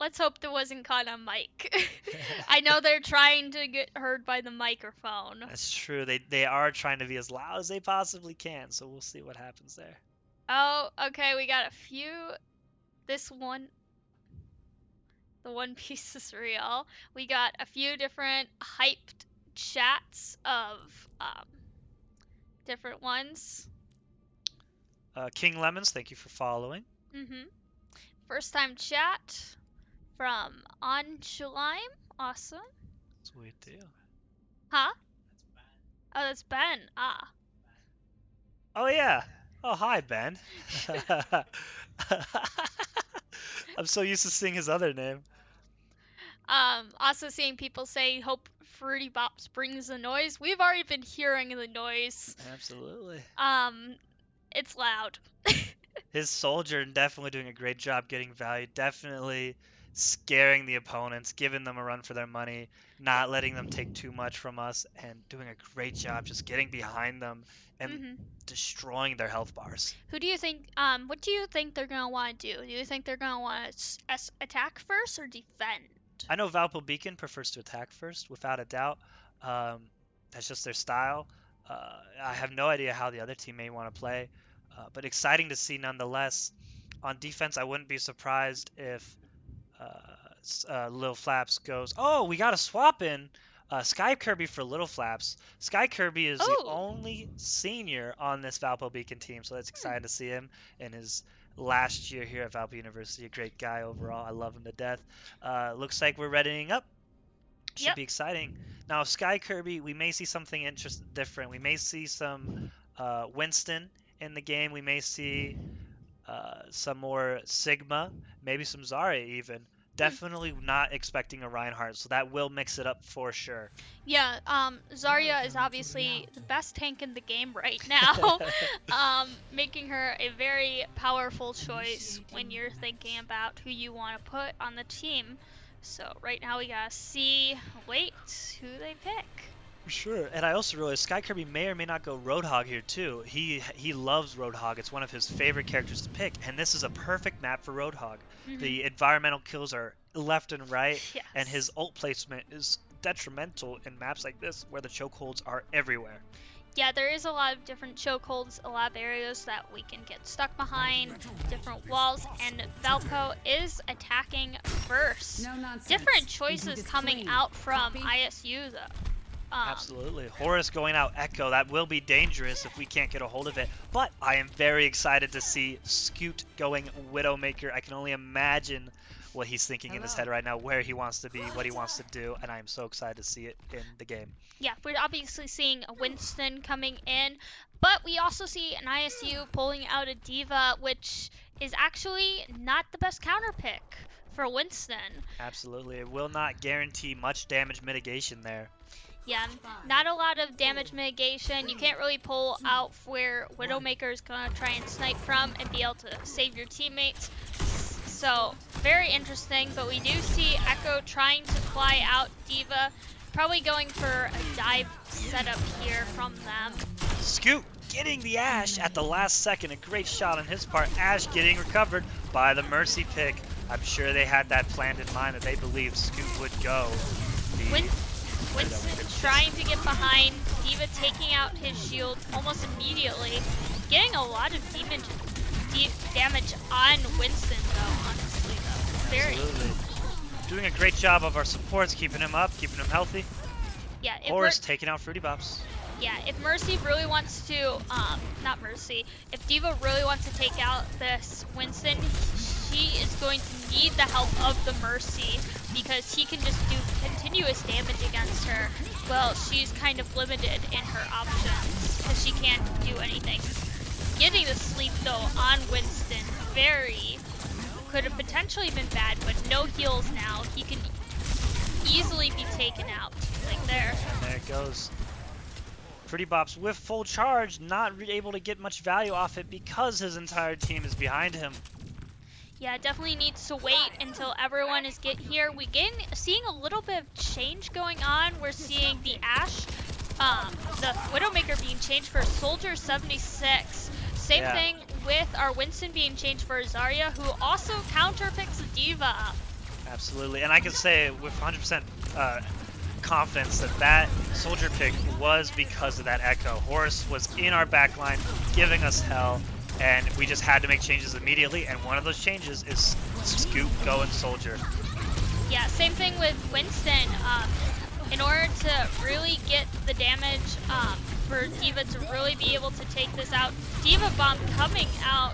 Let's hope there wasn't caught on mic. I know they're trying to get heard by the microphone. That's true. They are trying to be as loud as they possibly can, so we'll see what happens there. Oh, okay. We got a few. The One Piece is real. We got a few different hyped chats of different ones. King Lemons, thank you for following. First time chat from Anjulaim. Awesome. Sweet deal. Huh? Oh, that's Ben. Ah. Oh yeah. Oh hi Ben. I'm so used to seeing his other name. Also seeing people say hope Fruity Bops brings the noise. We've already been hearing the noise. Absolutely. It's loud. His soldier definitely doing a great job getting value, definitely scaring the opponents, giving them a run for their money, not letting them take too much from us, and doing a great job just getting behind them and destroying their health bars. Who do you think, what do you think they're gonna want to do? Do you think they're gonna want to attack first or defend? I know Valpo Beacon prefers to attack first, without a doubt. That's just their style. I have no idea how the other team may want to play, but exciting to see nonetheless. On defense, I wouldn't be surprised if Lil Flaps goes, oh, we got a swap in Sky Kirby for Little Flaps. Sky Kirby is the only senior on this Valpo Beacon team, so it's exciting to see him in his last year here at Valpo University. A great guy overall. I love him to death. Looks like we're readying up. Should be exciting. Now, Sky Kirby, we may see something different. We may see some Winston in the game. We may see some more Sigma, maybe some Zarya even. Definitely not expecting a Reinhardt, so that will mix it up for sure. Yeah, Zarya is obviously the best tank in the game right now, making her a very powerful choice when you're thinking about who you want to put on the team. So right now we gotta wait, who they pick. Sure, and I also realized Sky Kirby may or may not go Roadhog here too. He loves Roadhog. It's one of his favorite characters to pick, and this is a perfect map for Roadhog. The environmental kills are left and right, and his ult placement is detrimental in maps like this where the chokeholds are everywhere. Yeah, there is a lot of different chokeholds, a lot of areas that we can get stuck behind, different walls, and Valpo is attacking first. Different choices coming out from ISU though. Absolutely. Horus going out Echo. That will be dangerous if we can't get a hold of it. But I am very excited to see Scoot going Widowmaker. I can only imagine what he's thinking in his head right now, where he wants to be, what he wants to do, and I am so excited to see it in the game. Yeah, we're obviously seeing a Winston coming in, but we also see an ISU pulling out a D.Va, which is actually not the best counter pick for Winston. Absolutely. It will not guarantee much damage mitigation there. Yeah, not a lot of damage mitigation. You can't really pull out where Widowmaker is going to try and snipe from and be able to save your teammates. So, very interesting, but we do see Echo trying to fly out D.Va, probably going for a dive setup here from them. Scoot getting the Ashe at the last second. A great shot on his part. Ashe getting recovered by the Mercy pick. I'm sure they had that planned in mind, that they believed Scoot would go. Winston trying to get behind, D.Va taking out his shield almost immediately, getting a lot of damage on Winston though, honestly though. Absolutely. Doing a great job of our supports, keeping him up, keeping him healthy. Yeah, Horus taking out Fruity Bops. Yeah, if Mercy really wants to, not Mercy, if D.Va really wants to take out this Winston, she is going to need the help of the Mercy because he can just do continuous damage against her. Well, she's kind of limited in her options because she can't do anything. Getting the sleep though on Winston could have potentially been bad, but no heals now. He can easily be taken out, like there. And there it goes. Fruity Bops with full charge, not able to get much value off it because his entire team is behind him. Yeah, definitely needs to wait until everyone is here. Seeing a little bit of change going on. We're seeing the Ashe, the Widowmaker being changed for Soldier 76. Same thing with our Winston being changed for Zarya, who also counterpicks D.Va. Absolutely, and I can say with 100% confidence that Soldier pick was because of that Echo. Horus was in our backline, giving us hell. And we just had to make changes immediately, and one of those changes is Scoot going Soldier. Yeah, same thing with Winston. In order to really get the damage for D.Va to really be able to take this out. D.Va bomb coming out.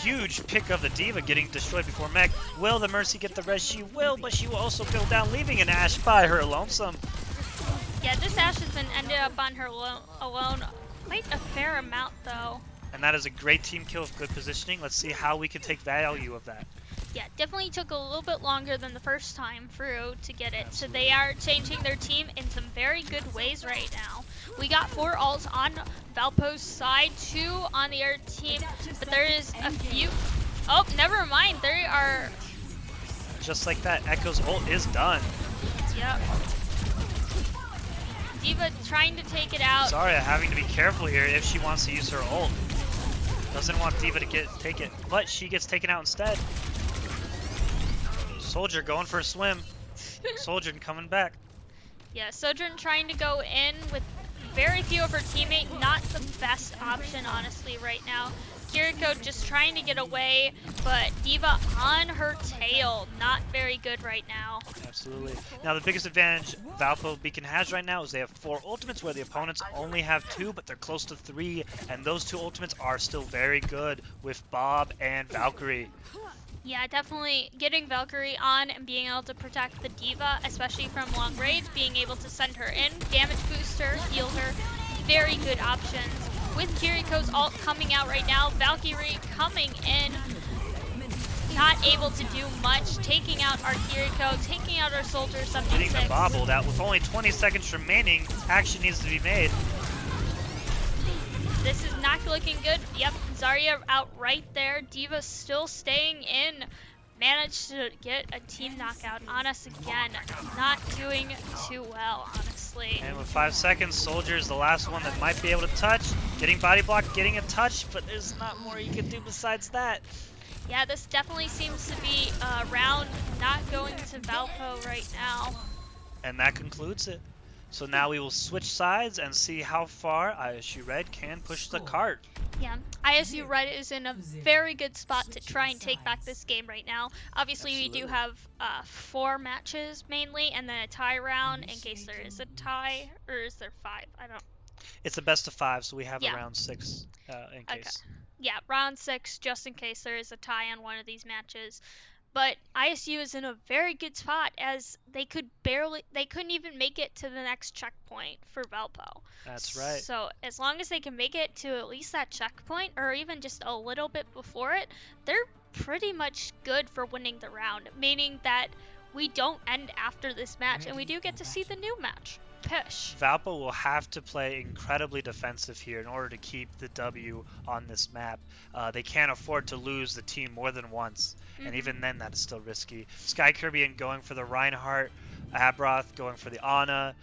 Huge pick of the D.Va getting destroyed before Mech. Will the Mercy get the res? She will, but she will also go down, leaving an Ashe by her lonesome. Yeah, this Ashe has been ended up on her alone quite a fair amount though. And that is a great team kill with good positioning. Let's see how we can take value of that. Yeah, definitely took a little bit longer than the first time through to get it. Absolutely. So they are changing their team in some very good ways right now. We got 4 ults on Valpo's side, 2 on the other team, but there is a few. Oh, never mind. There are. Just like that, Echo's ult is done. Yep. D.Va trying to take it out. Zarya having to be careful here if she wants to use her ult. Doesn't want D.Va to take it, but she gets taken out instead. Soldier going for a swim. Soldier coming back. Yeah, Sojourn trying to go in with very few of her teammates. Not the best option, honestly, right now. Kiriko just trying to get away, but D.Va on her tail. Not very good right now. Absolutely. Now the biggest advantage Valpo Beacon has right now is they have 4 ultimates where the opponents only have 2, but they're close to 3, and those 2 ultimates are still very good with Bob and Valkyrie. Yeah, definitely getting Valkyrie on and being able to protect the D.Va, especially from long range, being able to send her in, damage booster, heal her, very good options. With Kiriko's ult coming out right now, Valkyrie coming in, not able to do much, taking out our Kiriko, taking out our Soldier 76. Getting the bobbled out with only 20 seconds remaining, action needs to be made. This is not looking good. Yep, Zarya out right there. D.Va still staying in. Managed to get a team knockout on us again. Not doing too well, honestly. And with 5 seconds, Soldier is the last one that might be able to touch. Getting body block, getting a touch, but there's not more you can do besides that. Yeah, this definitely seems to be a round not going to Valpo right now. And that concludes it. So now we will switch sides and see how far ISU Red can push the cart. Yeah, ISU Red is in a very good spot to try and take back this game right now. Obviously, we do have 4 matches mainly, and then a tie round in case there is a tie, or is there 5? I don't. It's a best of 5, so we have a round 6 in case. Okay. Yeah, round 6 just in case there is a tie on one of these matches. But ISU is in a very good spot as they couldn't even make it to the next checkpoint for Valpo. That's right. So as long as they can make it to at least that checkpoint or even just a little bit before it, they're pretty much good for winning the round, meaning that we don't end after this match and we do get to see the new match. Push. Valpo will have to play incredibly defensive here in order to keep the W on this map. They can't afford to lose the team more than once, and even then that is still risky. Sky Caribbean going for the Reinhardt, Abroth going for the Ana,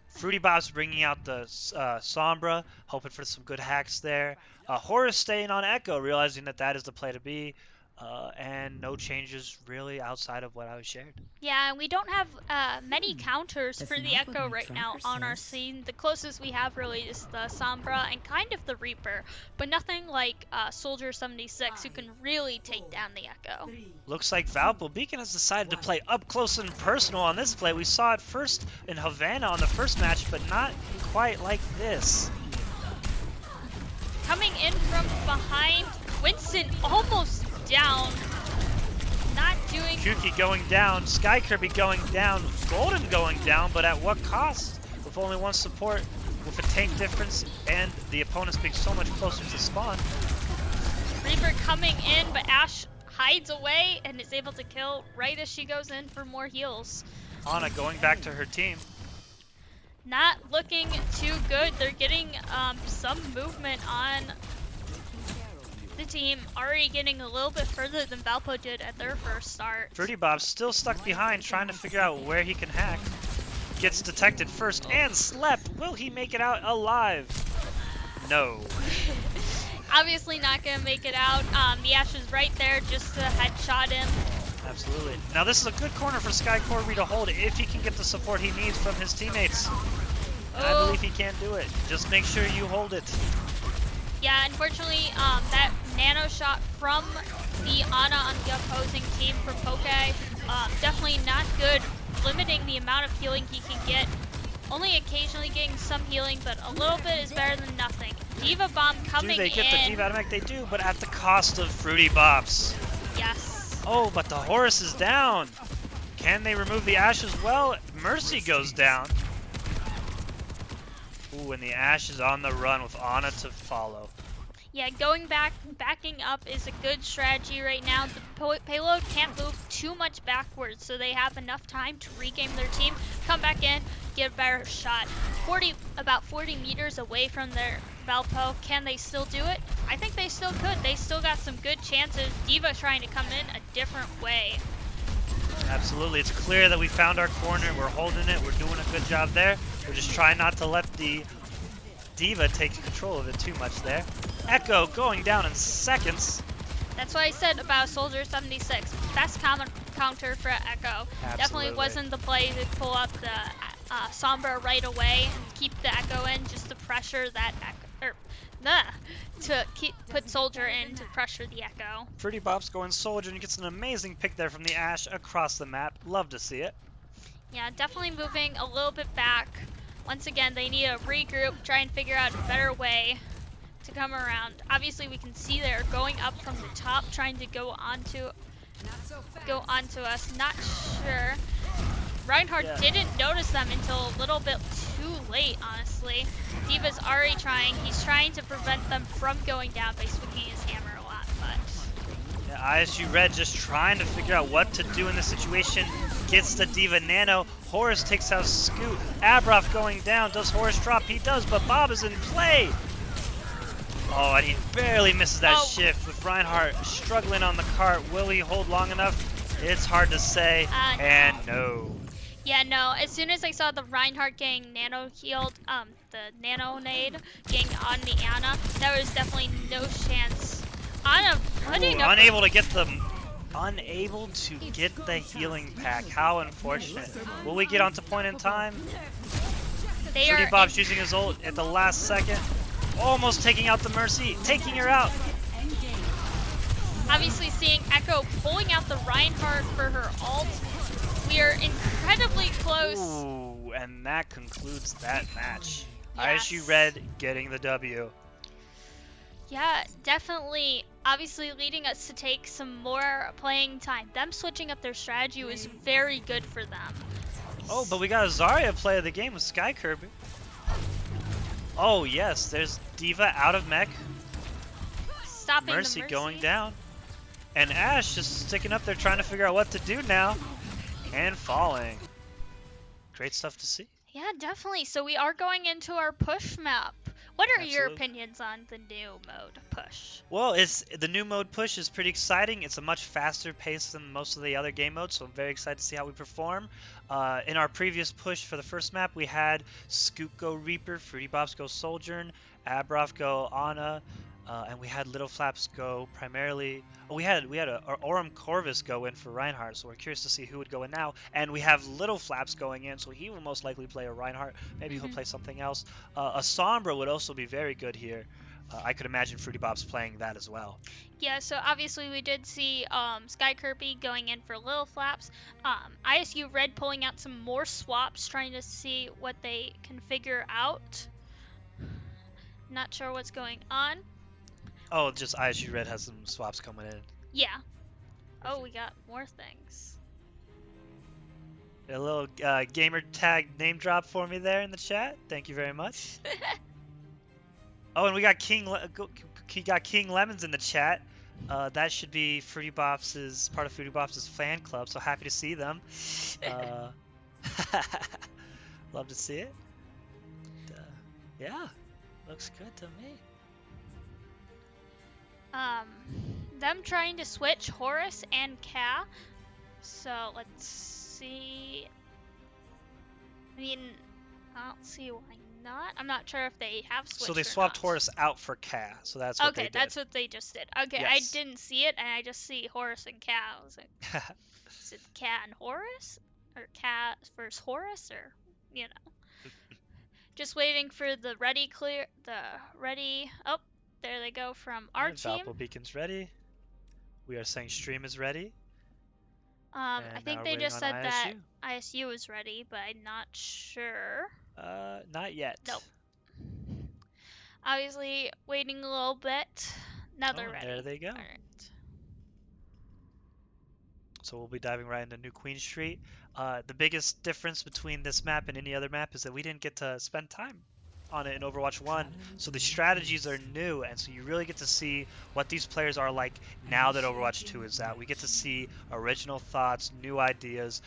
Fruity Bob's bringing out the Sombra, hoping for some good hacks there. Horus staying on Echo, realizing that that is the play to be. And no changes really outside of what I was shared. Yeah, and we don't have many counters for the Echo right now on our scene. The closest we have really is the Sombra and kind of the Reaper, but nothing like Soldier 76 who can really take down the Echo. Looks like Valpo Beacon has decided to play up close and personal on this play. We saw it first in Havana on the first match, but not quite like this. Coming in from behind, Winston almost down, not doing. Kuki going down, Sky Kirby going down, Golden going down, but at what cost? With only 1 support, with a tank difference, and the opponents being so much closer to spawn. Reaper coming in, but Ashe hides away and is able to kill right as she goes in for more heals. Ana going back to her team. Not looking too good. They're getting some movement on the team, already getting a little bit further than Valpo did at their first start. Fruity Bob's still stuck behind, trying to figure out where he can hack. Gets detected first and slept. Will he make it out alive? No. Obviously not gonna make it out. The Ashe is right there just to headshot him. Absolutely. Now this is a good corner for Sky Corby to hold if he can get the support he needs from his teammates. And I believe he can do it. Just make sure you hold it. Yeah, unfortunately, that nano shot from the Ana on the opposing team from Poke, definitely not good, limiting the amount of healing he can get. Only occasionally getting some healing, but a little bit is better than nothing. Diva Bomb Do coming they get the in. Diva out of mech? They do, but at the cost of Fruity Bops. Yes. Oh, but the Horus is down. Can they remove the Ash as well? Mercy goes down. Ooh, and the Ash is on the run with Ana to follow. Yeah, backing up is a good strategy right now. The payload can't move too much backwards, so they have enough time to regame their team, come back in, get a better shot. About 40 meters away from their Valpo. Can they still do it? I think they still could. They still got some good chances. Diva trying to come in a different way. Absolutely. It's clear that we found our corner. We're holding it. We're doing a good job there. We're just trying not to let the Diva take control of it too much there. Echo going down in seconds. That's what I said about Soldier 76. Best common counter for Echo. Absolutely. Definitely wasn't the play to pull up the Sombra right away and keep the Echo in, just to pressure that Echo, put Soldier in to pressure the Echo. Fruity Bops going Soldier and gets an amazing pick there from the Ash across the map. Love to see it. Yeah, definitely moving a little bit back. Once again, they need to regroup, try and figure out a better way to come around. Obviously, we can see they're going up from the top, trying to go onto us. Not sure. Reinhardt didn't notice them until a little bit too late, honestly. Diva's already trying. He's trying to prevent them from going down by swinging his hammer a lot, but... Yeah, ISU Red just trying to figure out what to do in this situation. Gets the Diva Nano. Horus takes out Scoot. Abroff going down. Does Horus drop? He does, but Bob is in play. Oh, and he barely misses that shift with Reinhardt struggling on the cart. Will he hold long enough? It's hard to say. And no. Yeah, no. As soon as I saw the Reinhardt getting nano healed, the nano nade getting on the Ana, there was definitely no chance. Ana putting up... Unable to get the healing pack. How unfortunate. Will we get onto point in time? Fruity Bob's using his ult at the last second. Almost taking out the Mercy. Taking her out. Obviously seeing Echo pulling out the Reinhardt for her ult. We are incredibly close. Ooh, and that concludes that match. Yes. ISU Red getting the W. Yeah, definitely. Obviously leading us to take some more playing time. Them switching up their strategy was very good for them. Oh, but we got a Zarya play of the game with Sky Kirby. Oh, yes, there's Diva out of mech. Stopping Mercy the Mercy going down. And Ash just sticking up there trying to figure out what to do now. And falling. Great stuff to see. Yeah, definitely. So we are going into our push map. What are your Absolutely. opinions on the new mode push? Well, the new mode push is pretty exciting. It's a much faster pace than most of the other game modes, so I'm very excited to see how we perform. In our previous push for the first map, we had Scoot go Reaper, Fruity Bops go Sojourn, Abroff go Ana, and we had Little Flaps go primarily. Oh, we had a Orem Corvus go in for Reinhardt, so we're curious to see who would go in now. And we have Little Flaps going in, so he will most likely play a Reinhardt. Maybe he'll play something else. A Sombra would also be very good here. I could imagine Fruity Bob's playing that as well. Yeah, so obviously we did see Sky Kirby going in for Little Flaps. ISU Red pulling out some more swaps, trying to see what they can figure out. Not sure what's going on. Oh, just ISU Red has some swaps coming in. Yeah. Oh, we got more things. A little gamer tag name drop for me there in the chat. Thank you very much. Oh, and we got King Lemons in the chat. That should be Fruity Bops' part of Fruity Bops' fan club. So happy to see them. Love to see it. Yeah, looks good to me. Them trying to switch Horus and Ka. So let's see. I mean, I don't see why not. I'm not sure if they have switched. So they swapped Horus out for Ka. So that's what they did. Okay, that's what they just did. Okay, yes. I didn't see it, and I just see Horus and Ka. I was like, is it Ka and Horus, or Ka versus Horus, or you know? Just waiting for the ready clear. Oh, there they go from our team. Valpo Beacon's ready. We are saying stream is ready. I think they just said that ISU is ready, but I'm not sure. Not yet. Nope. Obviously, waiting a little bit. Now they're Oh, ready. there they go. All right. So we'll be diving right into New Queen Street. The biggest difference between this map and any other map is that we didn't get to spend time on it in Overwatch 1. So the strategies are new, and so you really get to see what these players are like now that Overwatch 2 is out. We get to see original thoughts, new ideas,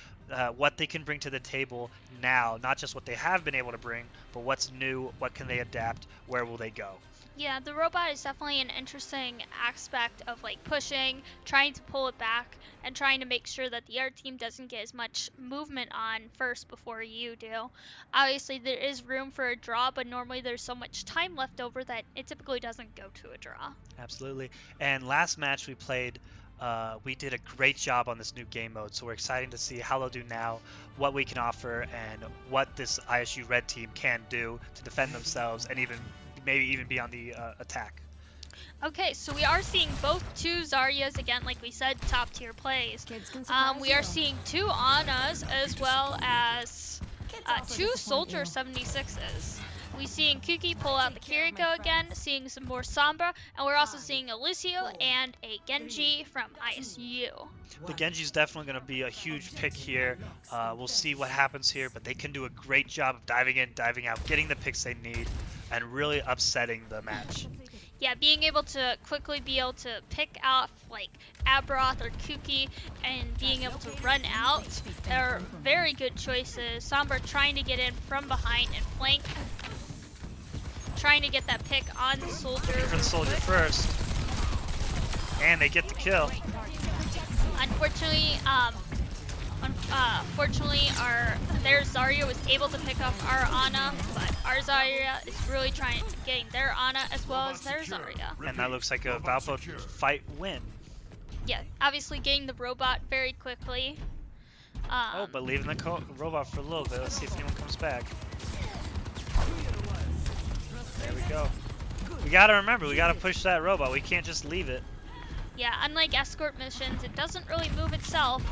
what they can bring to the table now, not just what they have been able to bring, but what's new, what can they adapt, where will they go. Yeah, the robot is definitely an interesting aspect of like pushing, trying to pull it back, and trying to make sure that the other team doesn't get as much movement on first before you do. Obviously, there is room for a draw, but normally there's so much time left over that it typically doesn't go to a draw. Absolutely. And last match we played, we did a great job on this new game mode. So we're excited to see how they'll do now, what we can offer, and what this ISU Red team can do to defend themselves and maybe even be on the attack. Okay, so we are seeing both two Zaryas again, like we said, top tier plays. We are seeing two Annas as well as two Soldier 76s. We seeing Kuki pull out the Kiriko again, seeing some more Sombra, and we're also seeing a Lucio and a Genji from ISU. The Genji's definitely going to be a huge pick here. We'll see what happens here, but they can do a great job of diving in, diving out, getting the picks they need, and really upsetting the match. Yeah, being able to quickly be able to pick off like Abroth or Kuki and being able to run out are very good choices. Sombra trying to get in from behind and flank. Trying to get that pick on the Soldier. Looking for the Soldier first. And they get the kill. Unfortunately, their Zarya was able to pick up our Ana, but our Zarya is really getting their Ana as well as their Zarya. And that looks like a Valpo fight win. Yeah, obviously getting the robot very quickly. But leaving the robot for a little bit. Let's see if anyone comes back. There we go. We gotta remember, we gotta push that robot. We can't just leave it. Yeah, unlike escort missions, it doesn't really move itself,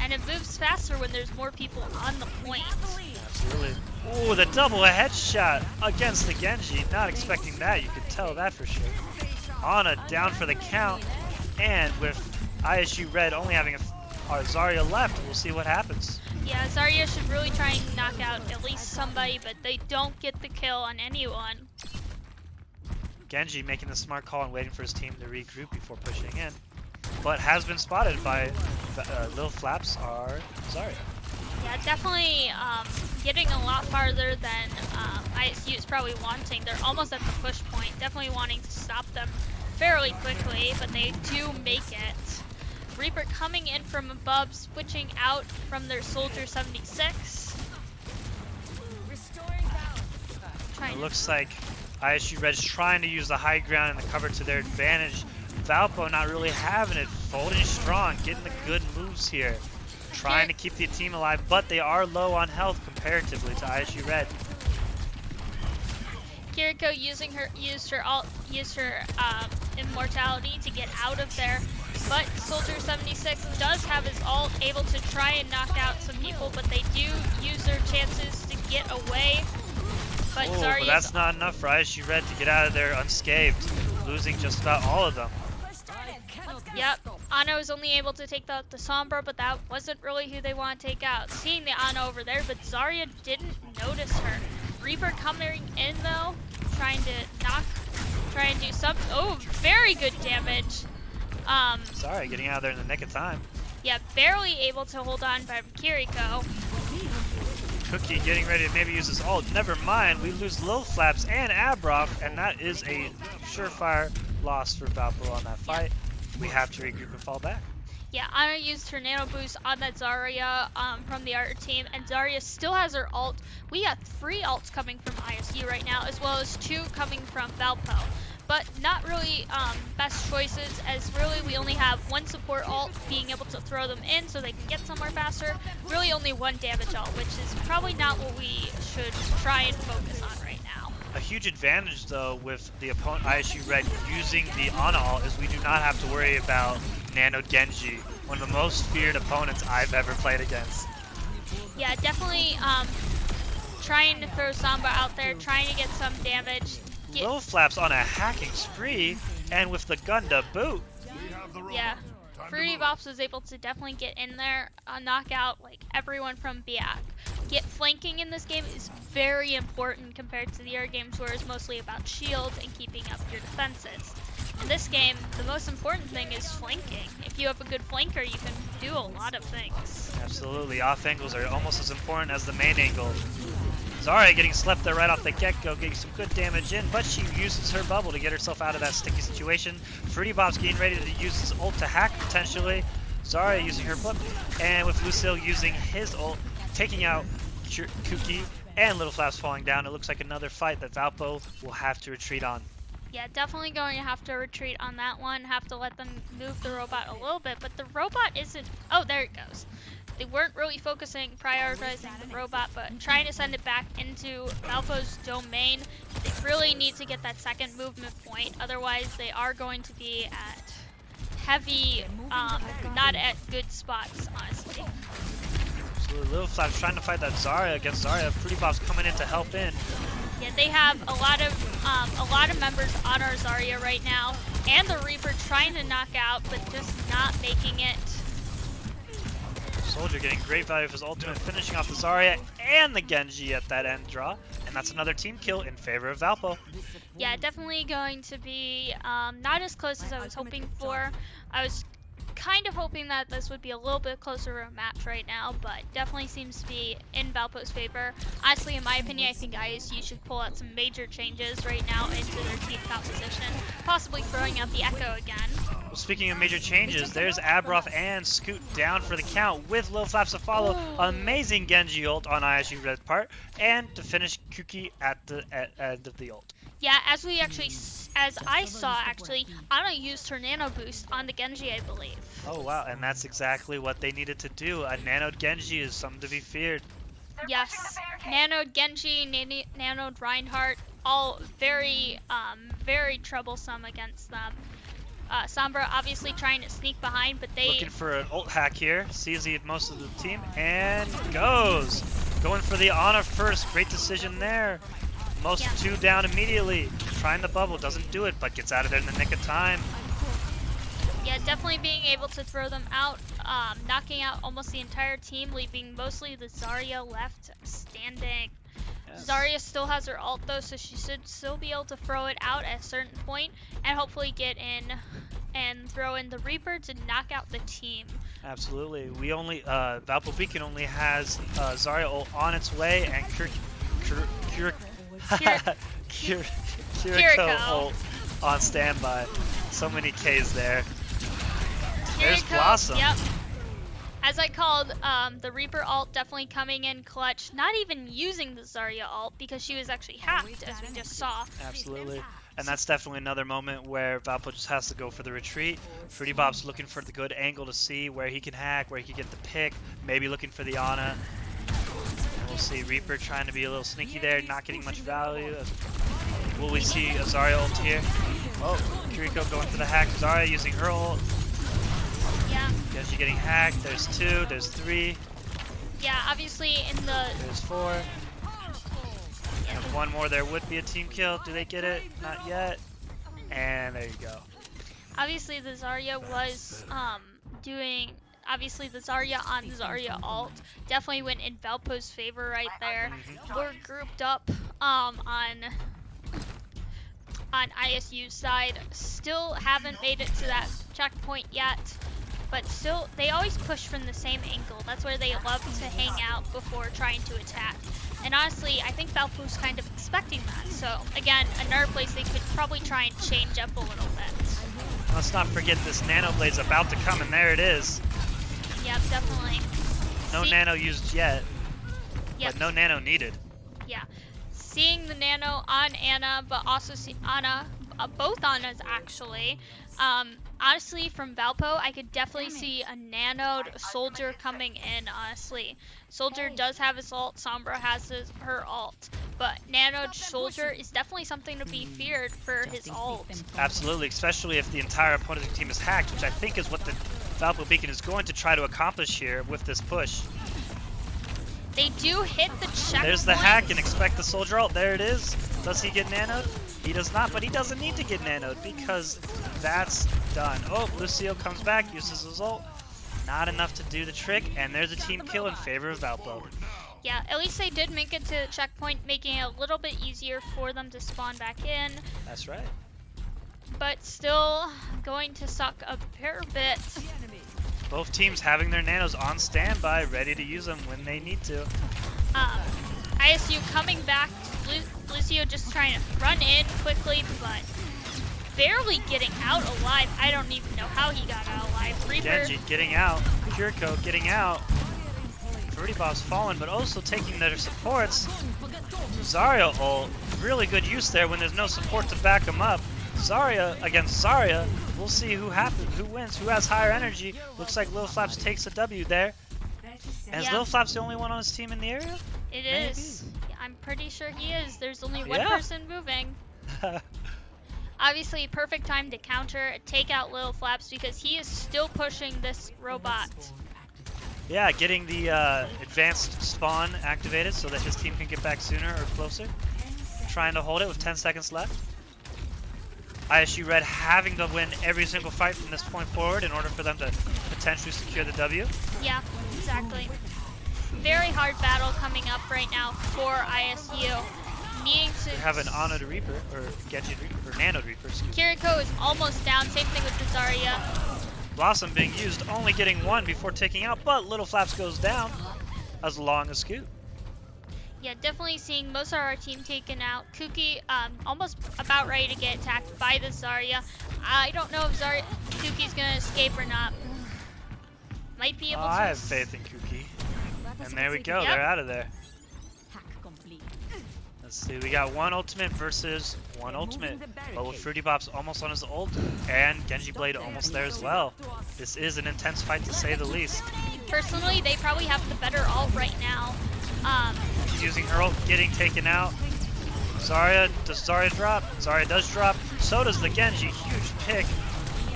and it moves faster when there's more people on the point. Absolutely. Ooh, the double headshot against the Genji. Not expecting that, you could tell that for sure. Ana down for the count, and with ISU Red only having our Zarya left, we'll see what happens. Yeah, Zarya should really try and knock out at least somebody, but they don't get the kill on anyone. Genji making the smart call and waiting for his team to regroup before pushing in, but has been spotted by Lil Flaps or Zarya. Yeah, definitely getting a lot farther than ISU is probably wanting. They're almost at the push point, definitely wanting to stop them fairly quickly, but they do make it. Reaper coming in from above, switching out from their Soldier 76. It looks like ISU Red's trying to use the high ground and the cover to their advantage. Valpo not really having it, folding strong, getting the good moves here. Trying to keep the team alive, but they are low on health comparatively to ISU Red. Kiriko used her immortality to get out of there, but Soldier 76 does have his ult, able to try and knock out some people, but they do use their chances to get away. But but that's not enough for ISU Red to get out of there unscathed, losing just about all of them. Yep, Ana was only able to take out the Sombra, but that wasn't really who they want to take out. Seeing the Ana over there, but Zarya didn't notice her. Reaper coming in though, trying to do some, very good damage. Sorry, getting out of there in the nick of time. Yeah, barely able to hold on by Kiriko. Cookie getting ready to maybe use his ult. Never mind, we lose Lil Flaps and Abroth, and that is a surefire loss for Valpo on that fight. We have to regroup and fall back. Yeah, Ana used her nano boost on that Zarya from the other team, and Zarya still has her ult. We got 3 ults coming from ISU right now, as well as 2 coming from Valpo. But not really best choices, as really we only have 1 support ult, being able to throw them in so they can get somewhere faster. Really only 1 damage ult, which is probably not what we should try and focus on right now. A huge advantage though with the opponent ISU Red using the Ana ult is we do not have to worry about Nano Genji, one of the most feared opponents I've ever played against. Yeah, definitely trying to throw Samba out there, trying to get some damage. Low Flaps on a hacking spree, and with the gun to boot. Yeah, Fruity Bops was able to definitely get in there, knock out like everyone from back. Flanking in this game is very important compared to the other games where it's mostly about shields and keeping up your defenses. In this game, the most important thing is flanking. If you have a good flanker, you can do a lot of things. Absolutely, off angles are almost as important as the main angle. Zarya getting slept there right off the get-go, getting some good damage in, but she uses her bubble to get herself out of that sticky situation. Fruity Bop's getting ready to use his ult to hack potentially. Zarya using her flip, and with Lucille using his ult, taking out Kuki, and Little Flaps falling down. It looks like another fight that Valpo will have to retreat on. Yeah, definitely going to have to retreat on that one, have to let them move the robot a little bit, but the robot isn't... Oh, there it goes. They weren't really focusing, prioritizing the robot, but trying to send it back into Valpo's domain. They really need to get that second movement point, otherwise they are going to be at heavy, not at good spots, honestly. So Little Flaps trying to fight that Zarya against Zarya. Fruity Bop's coming in to help in. Yeah, they have a lot of members on our Zarya right now, and the Reaper trying to knock out, but just not making it. Soldier getting great value of his ultimate, finishing off the Zarya and the Genji at that end draw, and that's another team kill in favor of Valpo. Yeah, definitely going to be not as close as I was hoping for. I was kind of hoping that this would be a little bit closer of a match right now, but definitely seems to be in Valpo's favor. Honestly, in my opinion, I think ISU should pull out some major changes right now into their team composition, possibly throwing out the Echo again. Well, speaking of major changes, there's Abroth and Scoot down for the count with Little Flaps to follow. Amazing Genji ult on ISU Red's part, and to finish Kuki at the end of the ult. Yeah, as I saw, Ana used her nano boost on the Genji, I believe. Oh wow, and that's exactly what they needed to do. A nanoed Genji is something to be feared. Yes, nanoed Genji, nanoed Reinhardt, all very, very troublesome against them. Sombra obviously trying to sneak behind, but they... Looking for an ult hack here, sees most of the team, and goes! Going for the Ana first, great decision there. Most two down immediately. Trying the bubble, doesn't do it, but gets out of there in the nick of time. Yeah, definitely being able to throw them out, knocking out almost the entire team, leaving mostly the Zarya left standing. Yes. Zarya still has her ult though, so she should still be able to throw it out at a certain point, and hopefully get in and throw in the Reaper to knock out the team. Absolutely. We only, Valpo Beacon only has Zarya ult on its way, and Kiriko ult on standby. So many Ks there. There's Blossom. Yep. As I called, the Reaper ult definitely coming in clutch. Not even using the Zarya ult because she was actually hacked, as we just saw. Absolutely. And that's definitely another moment where Valpo just has to go for the retreat. Fruity Bop's looking for the good angle to see where he can hack, where he can get the pick, maybe looking for the Ana. And we'll see Reaper trying to be a little sneaky there, not getting much value. Will we see a Zarya ult here? Oh, Kiriko going for the hack. Zarya using her ult. Yeah. Genji getting hacked. There's 2, there's 3. Yeah, obviously in the... There's 4. And one more, there would be a team kill. Do they get it? Not yet. And there you go. Obviously the Zarya was doing... Obviously the Zarya on Zarya ult definitely went in Valpo's favor right there. We're grouped up on ISU's side. Still haven't made it to that checkpoint yet. But still, they always push from the same angle. That's where they love to hang out before trying to attack. And honestly, I think Valpo's kind of expecting that. So again, another place they could probably try and change up a little bit. Let's not forget this Nano Blade's about to come, and there it is. Yep, definitely. No nano used yet, yep. But no nano needed. Yeah. Seeing the nano on Ana, but also Ana, both Anas actually. Honestly, from Valpo, I could definitely see a nanoed Soldier coming in, honestly. Soldier does have his ult, Sombra has her ult, but nanoed Soldier is definitely something to be feared for his ult. Absolutely, especially if the entire opposing team is hacked, which I think is what the Valpo Beacon is going to try to accomplish here with this push. They do hit the checkpoint. There's the hack and expect the soldier ult. There it is. Does he get nanoed? He does not, but he doesn't need to get nanoed because that's done. Oh, Lucio comes back, uses his ult. Not enough to do the trick, and there's a team kill in favor of Valpo. Yeah, at least they did make it to the checkpoint, making it a little bit easier for them to spawn back in. That's right. But still going to suck a fair bit. Both teams having their nanos on standby, ready to use them when they need to. ISU coming back. Lucio just trying to run in quickly, but barely getting out alive. I don't even know how he got out alive. Reaper. Genji getting out. Kiriko getting out. Fruity Bob's fallen, but also taking their supports. Zarya ult. Really good use there when there's no support to back him up. Zarya against Zarya. We'll see who wins, who has higher energy. Looks like Lil Flaps takes a W there. And is Lil Flaps the only one on his team in the area? It Maybe. is. I'm pretty sure he is. There's only one Yeah. person moving. Obviously, perfect time to counter, take out Lil Flaps because he is still pushing this robot. Yeah, getting the advanced spawn activated so that his team can get back sooner or closer. Trying to hold it with 10 seconds left. ISU Red having to win every single fight from this point forward in order for them to potentially secure the W. Yeah, exactly. Very hard battle coming up right now for ISU. Needing to... They have an Honored Reaper, or Genji Reaper, or Nanoed Reaper, excuse me. Kiriko is almost down, same thing with the Zarya. Blossom being used, only getting one before taking out, but Little Flaps goes down as long as Scoot. Yeah, definitely seeing most of our team taken out. Kuki almost about ready to get attacked by the Zarya. I don't know if Kuki's gonna escape or not. Might be able to. I have faith in Kuki. And there we go, Yep. they're out of there. Let's see, we got one ultimate versus one ultimate. But with Fruity Bop's almost on his ult, and Genji Blade almost there as well. This is an intense fight to say the least. Personally, they probably have the better ult right now. She's using her ult, getting taken out. Zarya, does Zarya drop? Zarya does drop. So does the Genji, huge pick.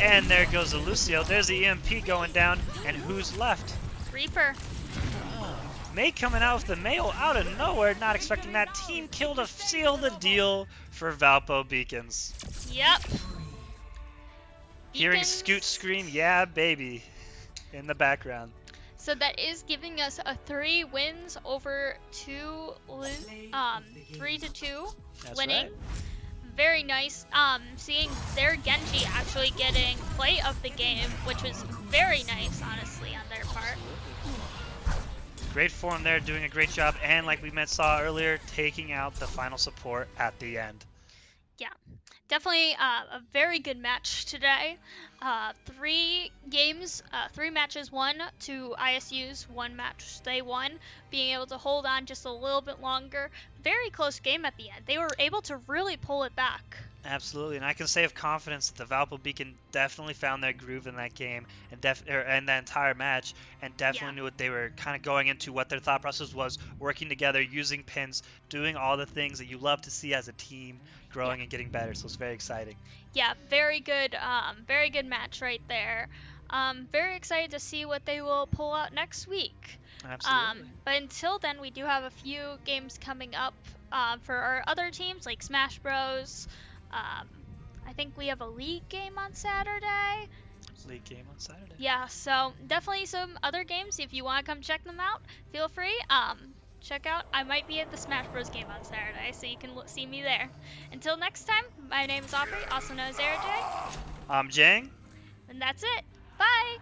And there goes the Lucio. There's the EMP going down, and who's left? Reaper. May coming out with the Mayo out of nowhere, not expecting that team kill to seal the deal for Valpo Beacons. Yep. Hearing Beacons. Scoot scream, yeah baby, in the background. So that is giving us a 3 wins over 3 to 2 That's winning. right. Very nice. Seeing their Genji actually getting play of the game, which was very nice, honestly, on their part. Great form there, doing a great job, and like we saw earlier, taking out the final support at the end. Yeah, definitely a very good match today. 3 games, 3 matches won to ISU's 1 match they won, being able to hold on just a little bit longer. Very close game at the end. They were able to really pull it back. Absolutely, and I can say with confidence that the Valpo Beacon definitely found their groove in that game and that entire match, and definitely knew what they were kind of going into, what their thought process was, working together, using pins, doing all the things that you love to see as a team growing and getting better. So it's very exciting. Yeah, very good match right there. Very excited to see what they will pull out next week. Absolutely. But until then, we do have a few games coming up for our other teams like Smash Bros. I think we have a league game on Saturday. League game on Saturday. Yeah, so definitely some other games. If you want to come check them out, feel free. Check out. I might be at the Smash Bros. Game on Saturday, so you can see me there. Until next time, my name is Aubrey, also known as AirJ. I'm Jang. And that's it. Bye!